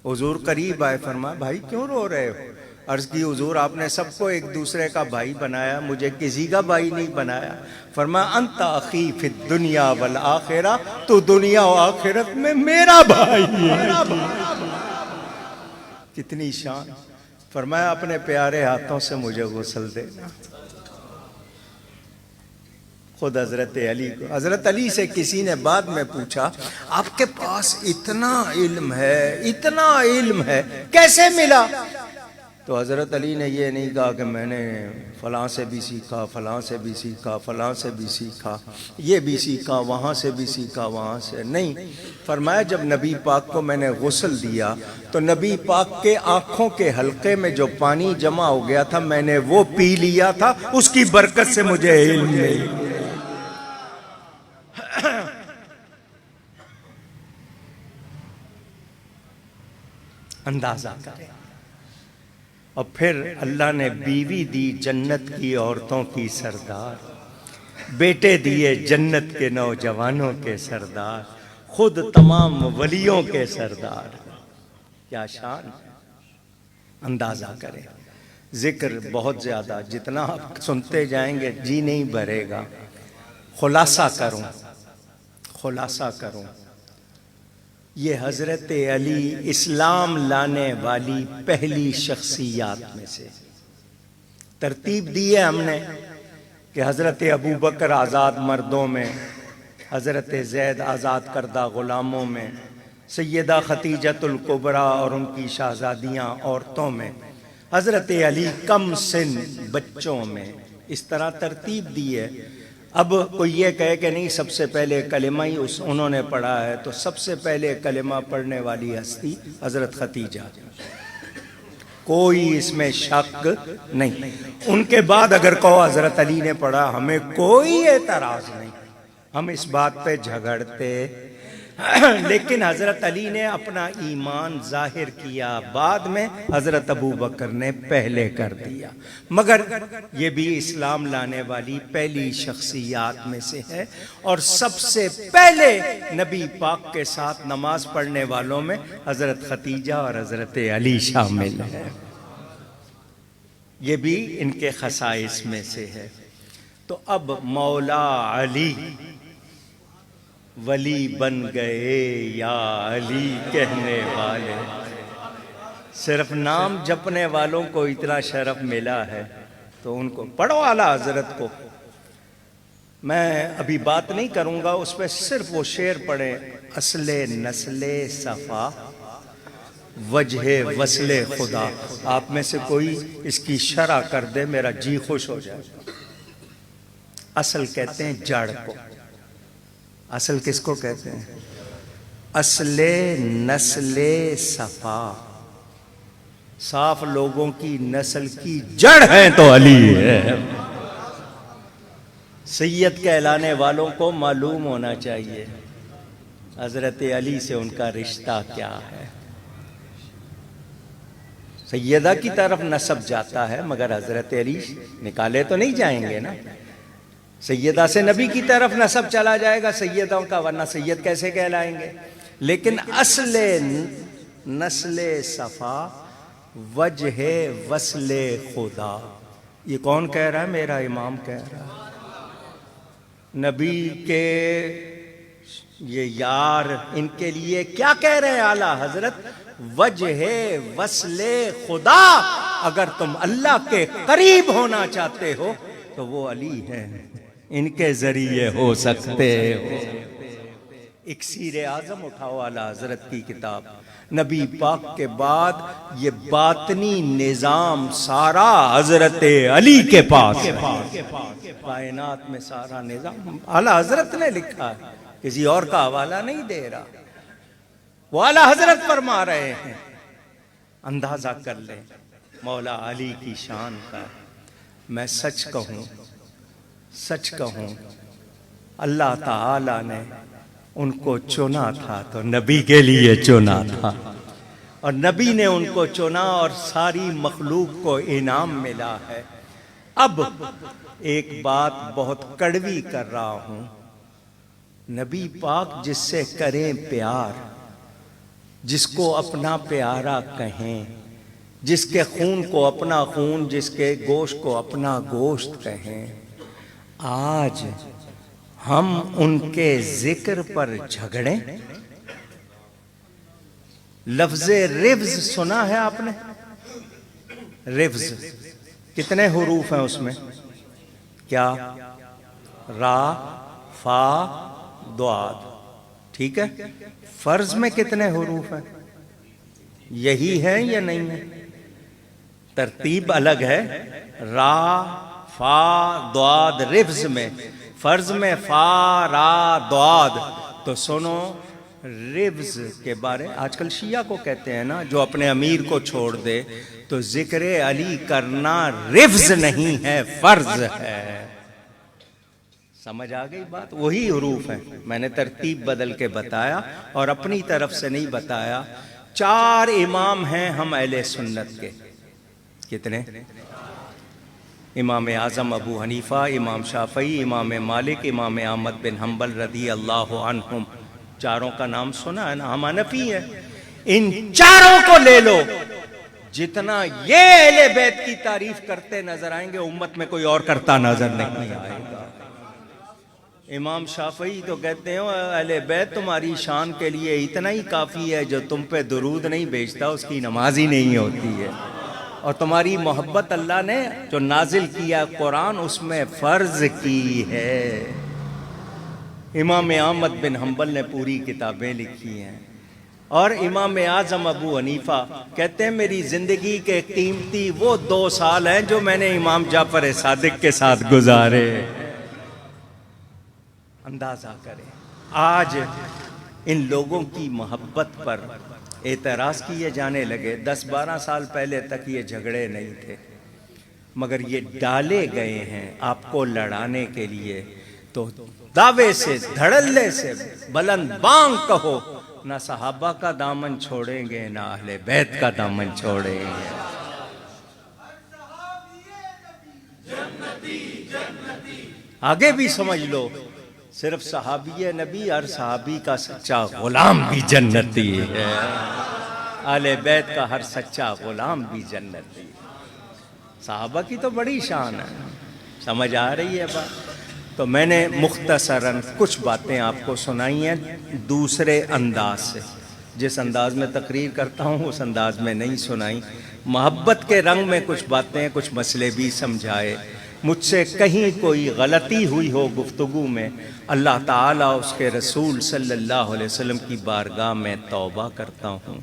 حضور قریب آئے، فرمایا بھائی کیوں رو رہے ہو؟ عرض کی حضور آپ نے سب کو ایک دوسرے کا بھائی بنایا، مجھے کسی کا بھائی نہیں بنایا۔ فرمایا انت اخی فی الدنیا والآخرہ، تو دنیا و آخرت میں میرا بھائی ہے۔ کتنی شان۔ فرمایا اپنے پیارے ہاتھوں سے مجھے غسل دینا۔ خود حضرت علی کو، حضرت علی سے کسی نے بعد میں پوچھا آپ کے پاس اتنا علم ہے، اتنا علم ہے، کیسے ملا؟ تو حضرت علی نے یہ نہیں کہا کہ میں نے فلاں سے بھی سیکھا، فلاں سے بھی سیکھا، فلاں سے بھی سیکھا، یہ بھی سیکھا، وہاں سے بھی سیکھا، وہاں سے نہیں۔ فرمایا جب نبی پاک کو میں نے غسل دیا تو نبی پاک کے آنکھوں کے حلقے میں جو پانی جمع ہو گیا تھا میں نے وہ پی لیا تھا، اس کی برکت سے مجھے علم مل گیا۔ اندازہ کریں۔ اور پھر اللہ نے بیوی دی جنت کی عورتوں کی سردار، بیٹے دیے جنت کے نوجوانوں کے سردار، خود تمام ولیوں کے سردار۔ کیا شان! اندازہ کریں۔ ذکر بہت زیادہ، جتنا آپ سنتے جائیں گے جی نہیں بھرے گا۔ خلاصہ کروں، یہ حضرت علی اسلام لانے والی پہلی شخصیات میں سے۔ ترتیب دی ہے ہم نے کہ حضرت ابو بکر آزاد مردوں میں، حضرت زید آزاد کردہ غلاموں میں، سیدہ خدیجۃ الکبریٰ اور ان کی شہزادیاں عورتوں میں، حضرت علی کم سن بچوں میں، اس طرح ترتیب دی ہے۔ اب کوئی یہ کہے کہ نہیں سب سے پہلے کلمہ ہی انہوں نے پڑھا ہے، تو سب سے پہلے کلمہ پڑھنے والی ہستی حضرت خدیجہ، کوئی اس میں شک نہیں۔ ان کے بعد اگر کہو حضرت علی نے پڑھا، ہمیں کوئی اعتراض نہیں، ہم اس بات پہ جھگڑتے لیکن حضرت علی نے اپنا ایمان ظاہر کیا، بعد میں حضرت ابو بکر نے پہلے کر دیا، مگر یہ بھی اسلام لانے والی پہلی شخصیات میں سے ہے، اور سب سے پہلے نبی پاک کے ساتھ نماز پڑھنے والوں میں حضرت ختیجہ اور حضرت علی شامل ہیں، یہ بھی ان کے خصائص میں سے ہے۔ تو اب مولا علی ولی بن گئے یا علی کہنے والے، صرف نام جپنے والوں کو اتنا شرف ملا ہے، تو ان کو پڑھو اعلیٰ حضرت کو۔ میں ابھی بات نہیں کروں گا اس پہ، صرف وہ شعر پڑھیں، اصل نسل صفا وجہ وصل خدا۔ آپ میں سے کوئی اس کی شرح کر دے، میرا جی خوش ہو جائے۔ اصل کہتے ہیں جڑ کو، اصل کس کو کہتے ہیں؟ اصل نسل صفا، صاف لوگوں کی نسل کی جڑ ہے تو علی ہے۔ سید کہلانے والوں کو معلوم ہونا چاہیے حضرت علی سے ان کا رشتہ کیا ہے۔ سیدہ کی طرف نسب جاتا ہے، مگر حضرت علی نکالے تو نہیں جائیں گے نا۔ سیدہ سے نبی کی طرف نسب چلا جائے گا سیدوں کا، ورنہ سید کیسے کہلائیں گے؟ لیکن اصل نسل صفا وجہ وصل خدا، یہ کون کہہ رہا ہے؟ میرا امام کہہ رہا ہے۔ نبی کے یہ یار ان کے لیے کیا کہہ رہے ہیں اعلیٰ حضرت؟ وجہ وصل خدا، اگر تم اللہ کے قریب ہونا چاہتے ہو تو وہ علی ہیں، ان کے ذریعے ہو سکتے ہو۔ اکسیر اعظم اٹھاؤ اعلیٰ حضرت کی کتاب، نبی پاک کے بعد یہ باطنی نظام سارا حضرت علی کے پاس ہے، کائنات میں سارا نظام اعلیٰ حضرت نے لکھا ہے، کسی اور کا حوالہ نہیں دے رہا، وہ اعلیٰ حضرت فرما رہے ہیں۔ اندازہ کر لیں مولا علی کی شان کا۔ میں سچ کہوں اللہ تعالی نے ان کو چنا تھا تو نبی کے لیے چنا تھا، اور نبی نے ان کو چنا اور ساری مخلوق کو انعام ملا ہے۔ اب ایک بات بہت کڑوی کر رہا ہوں، نبی پاک جس سے کریں پیار، جس کو اپنا پیارا کہیں، جس کے خون کو اپنا خون، جس کے گوشت کو اپنا گوشت کہیں، آج ہم ان کے ذکر پر جھگڑیں۔ لفظ رفض سنا ہے آپ نے؟ رفض کتنے حروف ہیں اس میں؟ کیا؟ را، فا، ضاد، ٹھیک ہے؟ فرض میں کتنے حروف ہیں؟ یہی ہے یا نہیں ہے؟ ترتیب الگ ہے، را، فا، ضاد رفض میں، فرض میں فا، را، ضاد۔ تو سنو رفض کے بارے، آج کل شیعہ کو کہتے ہیں نا، جو اپنے امیر کو چھوڑ دے تو ذکر علی کرنا رفض نہیں ہے، فرض ہے۔ سمجھ آ گئی بات؟ وہی حروف ہیں، میں نے ترتیب بدل کے بتایا اور اپنی طرف سے نہیں بتایا۔ 4 امام ہیں ہم اہل سنت کے، کتنے؟ امام اعظم ابو حنیفہ، امام شافعی، امام مالک، امام احمد بن حنبل رضی اللہ عنہم، چاروں کا نام سنا ہے نا؟ ہم حنفی ہیں، ان چاروں کو لے لو، جتنا یہ اہل بیت کی تعریف کرتے نظر آئیں گے امت میں کوئی اور کرتا نظر نہیں آئے گا۔ امام شافعی تو کہتے ہیں اہل بیت تمہاری شان کے لیے اتنا ہی کافی ہے، جو تم پہ درود نہیں بھیجتا اس کی نماز ہی نہیں ہوتی ہے، اور تمہاری محبت اللہ نے جو نازل کیا قرآن اس میں فرض کی ہے۔ امام احمد بن حنبل نے پوری کتابیں لکھی ہیں، اور امام اعظم ابو حنیفہ کہتے ہیں میری زندگی کے قیمتی وہ 2 سال ہیں جو میں نے امام جعفر صادق کے ساتھ گزارے۔ اندازہ کریں، آج ان لوگوں کی محبت پر اعتراض کیے جانے لگے۔ 10-12 سال پہلے تک یہ جھگڑے نہیں تھے، مگر یہ ڈالے گئے ہیں آپ کو لڑانے کے لیے۔ تو دعوے سے دھڑلے سے بلند بانگ کہو، نہ صحابہ کا دامن چھوڑیں گے نہ اہل بیت کا دامن چھوڑیں گے۔ آگے بھی سمجھ لو، صرف صحابی نبی، ہر صحابی کا سچا غلام بھی جنتی ہے، اہل بیت کا ہر سچا غلام بھی جنتی ہے۔ صحابہ کی تو بڑی شان ہے، سمجھ آ رہی ہے بات؟ تو میں نے مختصراً کچھ باتیں آپ کو سنائی ہیں دوسرے انداز سے، جس انداز میں تقریر کرتا ہوں اس انداز میں نہیں سنائی، محبت کے رنگ میں کچھ باتیں، کچھ مسئلے بھی سمجھائے۔ مجھ سے کہیں کوئی غلطی ہوئی ہو گفتگو میں، اللہ تعالیٰ اس کے رسول صلی اللہ علیہ وسلم کی بارگاہ میں توبہ کرتا ہوں۔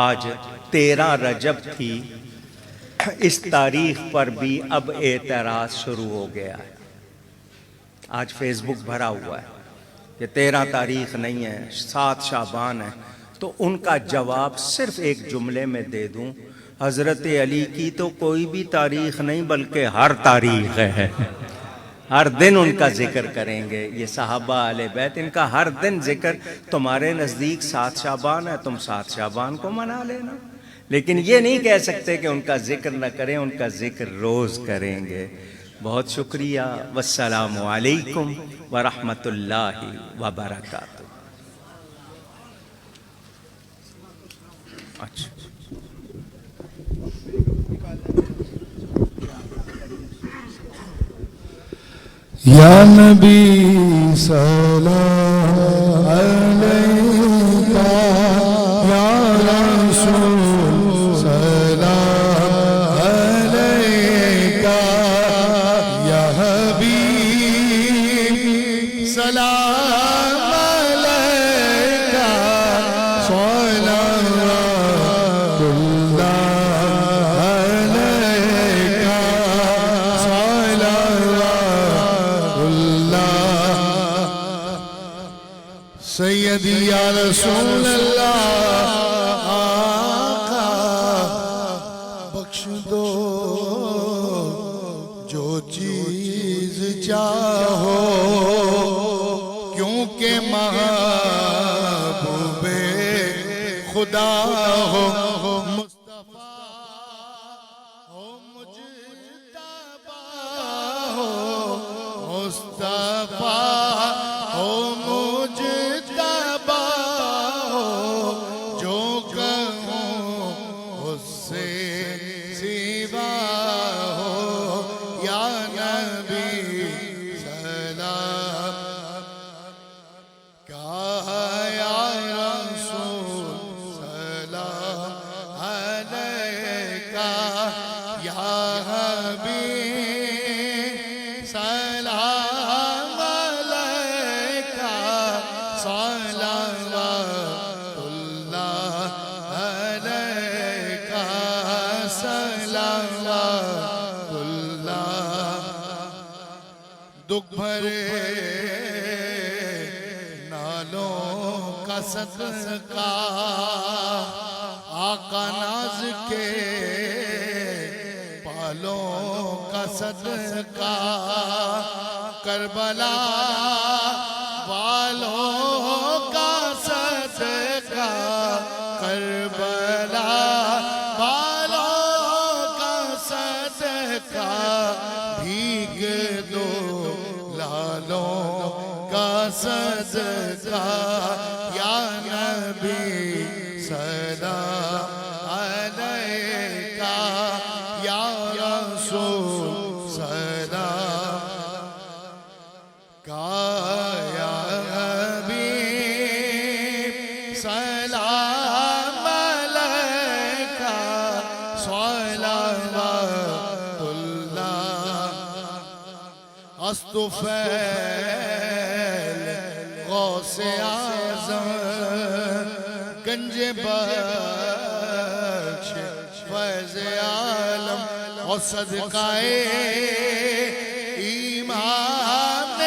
آج 13 رجب تھی، اس تاریخ پر بھی اب اعتراض شروع ہو گیا ہے۔ آج فیس بک بھرا ہوا ہے کہ 13 تاریخ نہیں ہے، 7 شعبان ہے، تو ان کا جواب صرف ایک جملے میں دے دوں، حضرت علی کی تو کوئی بھی تاریخ نہیں بلکہ ہر تاریخ ہے، ہر دن ان کا ذکر کریں گے۔ یہ صحابہ اہل بیت، ان کا ہر دن ذکر، تمہارے نزدیک 7 شعبان ہے، تم 7 شعبان کو منا لینا، لیکن یہ نہیں کہہ سکتے کہ ان کا ذکر نہ کریں، ان کا ذکر روز کریں گے۔ بہت شکریہ، والسلام علیکم ورحمۃ اللہ وبرکاتہ۔ اچھا یا نبی سلام علیکہ، یا رسول سلام علیکہ، یا حبیب سلام علیکہ، صلوات اللہ علیکہ، سیدی یا رسول اللہ، آقا بخش دو جو چیز چاہو، کیونکہ محبوب خدا ہو، مصطفیٰ ہو، مجتبیٰ ہو، مصطفیٰ ہو، مجتبیٰ ہو، جو کہوں اس سے سوا ہو، یا نبی سلام، کہا یا رسول سلام علیکہ، یا حبیب سلام علیکہ، صلوات اللہ علیکہ، صلوات اللہ۔ دکھ بھرے نالوں کا صدقہ، آقا ناز کے پالوں کا صدقہ، کربلا والوں کا صدقہ، کربلا والوں کا صدقہ، بھیگ دو لالوں کا صدقہ، یا نبی سلام علیکہ، یا رسول سلام، یا حبیب سلام علیکہ، صلوات اللہ۔ استفیل غوث اعظم، گنج بخش فیض عالم، اور صدقہ امام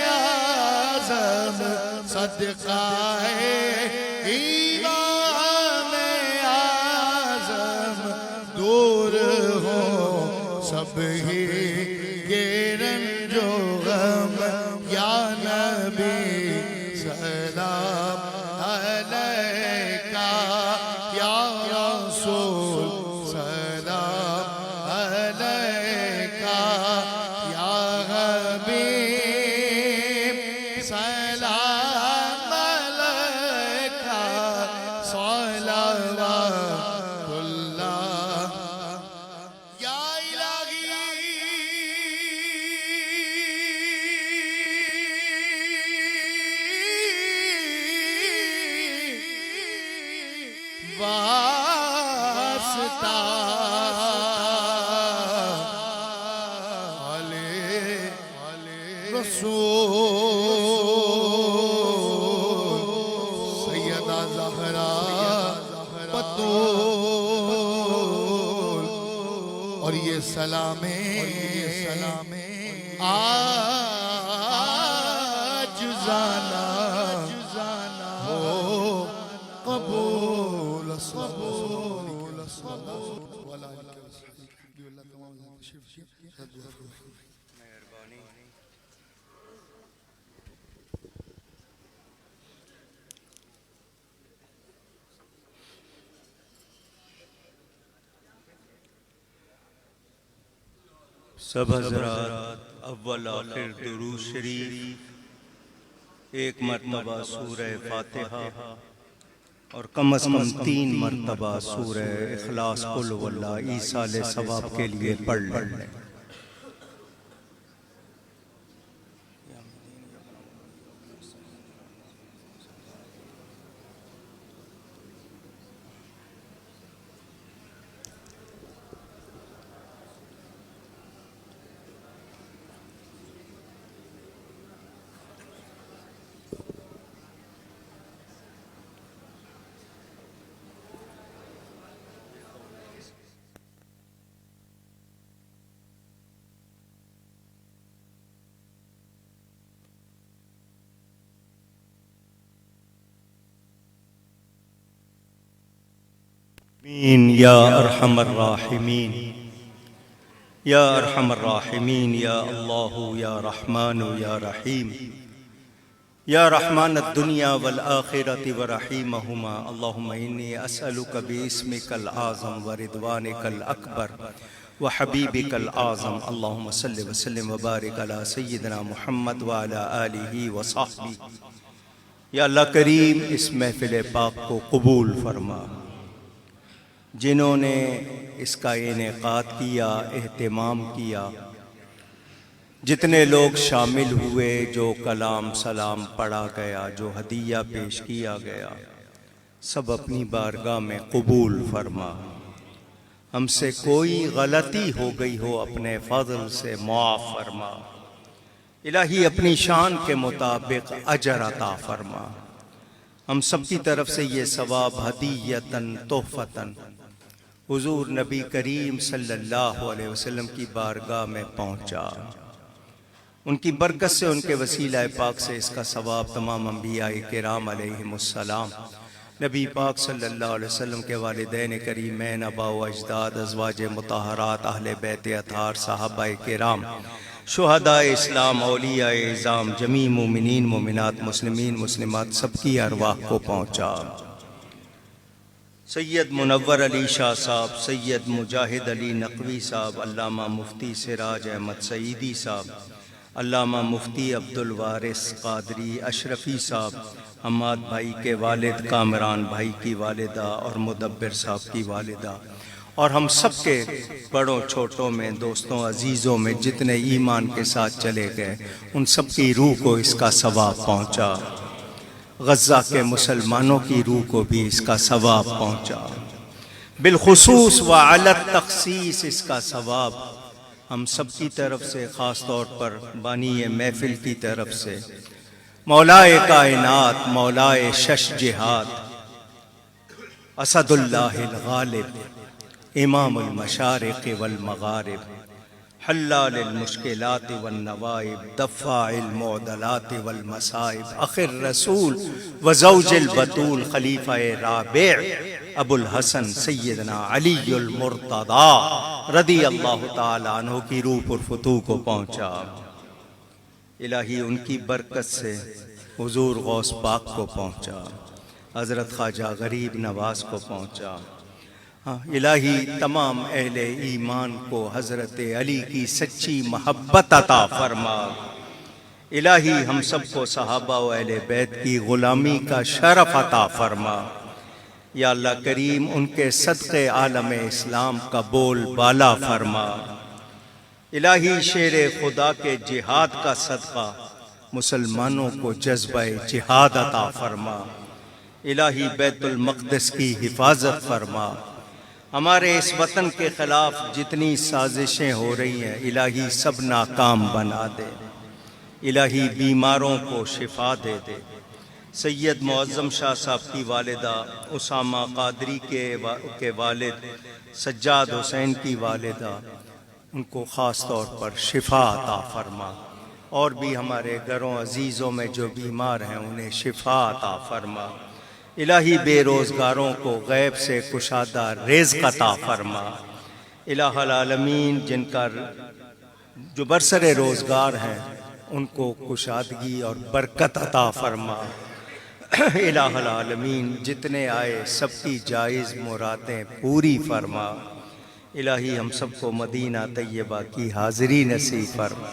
اعظم، صدقہ امام اعظم، دور ہو سب ہی کے رنج و غم، یا واسطہ رسول سیدہ زہرا بطول اور یہ سلامیں آج جانا ہو قبول سب حضرات اول آخر درود شریف، ایک مرتبہ سورہ فاتحہ اور کم از کم 3 مرتبہ سورہ اخلاص قل هو اللہ ایصال ثواب کے لیے پڑھ لیں۔ آمین یا ارحم الراحمین یا ارحم الراحمین یا اللہ یا رحمان یا رحیم یا رحمان الدنیا والآخرة ورحیمہما اللہم انی اسألک باسمک العظم ورضوانک الاکبر وحبیبک العظم اللہم صلی وسلم وبارک علی سیدنا محمد وعلی آلہ وصحبہ۔ یا اللہ کریم اس محفل پاک کو قبول فرما، جنہوں نے اس کا انعقاد کیا، اہتمام کیا، جتنے لوگ شامل ہوئے، جو کلام سلام پڑھا گیا، جو ہدیہ پیش کیا گیا، سب اپنی بارگاہ میں قبول فرما۔ ہم سے کوئی غلطی ہو گئی ہو اپنے فضل سے معاف فرما۔ الہی اپنی شان کے مطابق اجر عطا فرما۔ ہم سب کی طرف سے یہ ثواب ہدیتاً تحفتاً حضور نبی کریم صلی اللہ علیہ وسلم کی بارگاہ میں پہنچا۔ ان کی برکت سے، ان کے وسیلہ پاک سے اس کا ثواب تمام انبیاء کرام علیہم السلام، نبی پاک صلی اللہ علیہ وسلم کے والدین کریمین، آباء و اجداد، ازواج مطہرات، اہل بیت اطہار، صحابہ کرام، شہداء اسلام، اولیاء اعظام، جمیع مومنین مومنات، مسلمین مسلمات، سب کی ارواح کو پہنچا۔ سید منور علی شاہ صاحب، سید مجاہد علی نقوی صاحب، علامہ مفتی سراج احمد سعیدی صاحب، علامہ مفتی عبدالوارث قادری اشرفی صاحب، حماد بھائی کے والد، کامران بھائی کی والدہ اور مدبر صاحب کی والدہ، اور ہم سب کے بڑوں چھوٹوں میں، دوستوں عزیزوں میں جتنے ایمان کے ساتھ چلے گئے، ان سب کی روح کو اس کا ثواب پہنچا۔ غزہ کے مسلمانوں کی روح کو بھی اس کا ثواب پہنچا۔ بالخصوص وعلی التخصیص اس کا ثواب ہم سب کی طرف سے، خاص طور پر بانی محفل کی طرف سے، مولائے کائنات، مولائے شش جہاد، اسد اللہ الغالب، امام المشارق والمغارب، حلال المشکلات والنوائب، دفاع المعضلات والمصائب، اخر رسول وزوج البتول، خلیفہ رابع ابو الحسن سیدنا علی المرتضی رضی اللہ تعالیٰ عنہ کی روح پر فتوح کو پہنچا۔ الہی ان کی برکت سے حضور غوث پاک کو پہنچا، حضرت خواجہ غریب نواز کو پہنچا۔ الہی تمام اہل ایمان کو حضرت علی کی سچی محبت عطا فرما۔ الہی ہم سب کو صحابہ و اہل بیت کی غلامی کا شرف عطا فرما۔ یا اللہ کریم ان کے صدقے عالم اسلام کا بول بالا فرما۔ الہی شیر خدا کے جہاد کا صدقہ مسلمانوں کو جذبہ جہاد عطا فرما۔ الہی بیت المقدس کی حفاظت فرما، ہمارے اس وطن کے خلاف جتنی سازشیں ہو رہی ہیں الہی سب ناکام بنا دے، الہی بیماروں کو شفا دے دے۔ سید معظم شاہ صاحب کی والدہ اسامہ قادری کے والد سجاد حسین کی والدہ، ان کو خاص طور پر شفا عطا فرما، اور بھی ہمارے گھروں عزیزوں میں جو بیمار ہیں انہیں شفا عطا فرما۔ الہی بے روزگاروں کو غیب سے کشادہ رزق عطا فرما۔ الہ العالمین جن کا جو برسر روزگار ہیں ان کو کشادگی اور برکت عطا فرما۔ الہ العالمین جتنے آئے سب کی جائز مرادیں پوری فرما۔ الہی ہم سب کو مدینہ طیبہ کی حاضری نصیب فرما،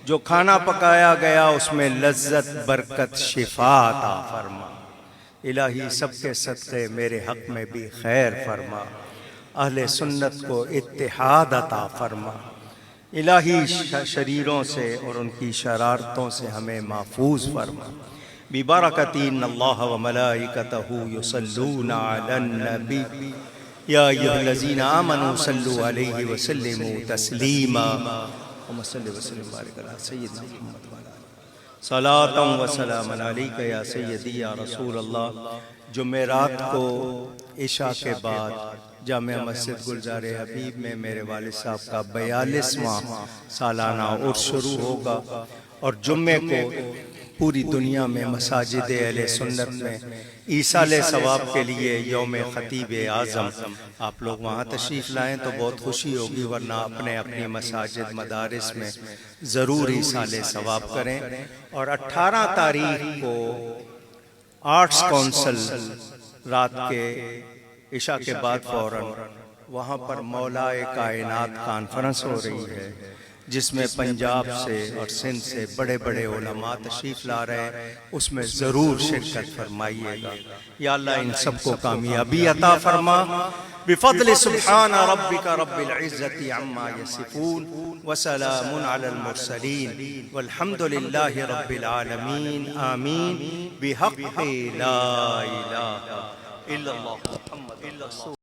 جو کھانا پکایا گیا اس میں لذت برکت شفا عطا فرما۔ الہی سب کے صدقے میرے حق میں بھی خیر فرما، اہل سنت کو اتحاد عطا فرما۔ الہی شریروں سے اور ان کی شرارتوں سے ہمیں محفوظ فرما۔ ببرکت ان اللہ وملائکتہ یصلون علی النبی یا ایھا الذین آمنوا صلوا علیہ وسلموا تسلیما۔ اللہم صل وسلم وبارک علی سیدنا محمد وعلی آلہ صلاۃ و سلام علیک یا سیدی یا رسول اللہ۔ جمعرات کو عشاء کے بعد جامع مسجد گلزار حبیب میں میرے والد صاحب کا 42واں سالانہ عرس شروع ہوگا، اور جمعے کو پوری دنیا میں مساجد اہل سنت میں ایصال ثواب کے لیے یوم خطیب اعظم، آپ لوگ وہاں تشریف لائیں تو بہت خوشی ہوگی، ورنہ اپنے اپنی مساجد مدارس میں ضرور ایصال ثواب کریں۔ اور 18 تاریخ کو آرٹس کونسل رات کے عشاء کے بعد فوراً وہاں پر مولائے کائنات کانفرنس ہو رہی ہے، جس میں پنجاب سے اور سندھ سے بڑے بڑے علماء تشریف لا رہے ہیں، اس میں ضرور شرکت فرمائیے گا۔ یا اللہ ان سب کو کامیابی عطا فرما۔ بفضل سبحان ربک رب العزت عما یصفون وسلام علی المرسلین والحمد للہ رب العالمین آمین۔ بحق لا الہ الا اللہ محمد رسول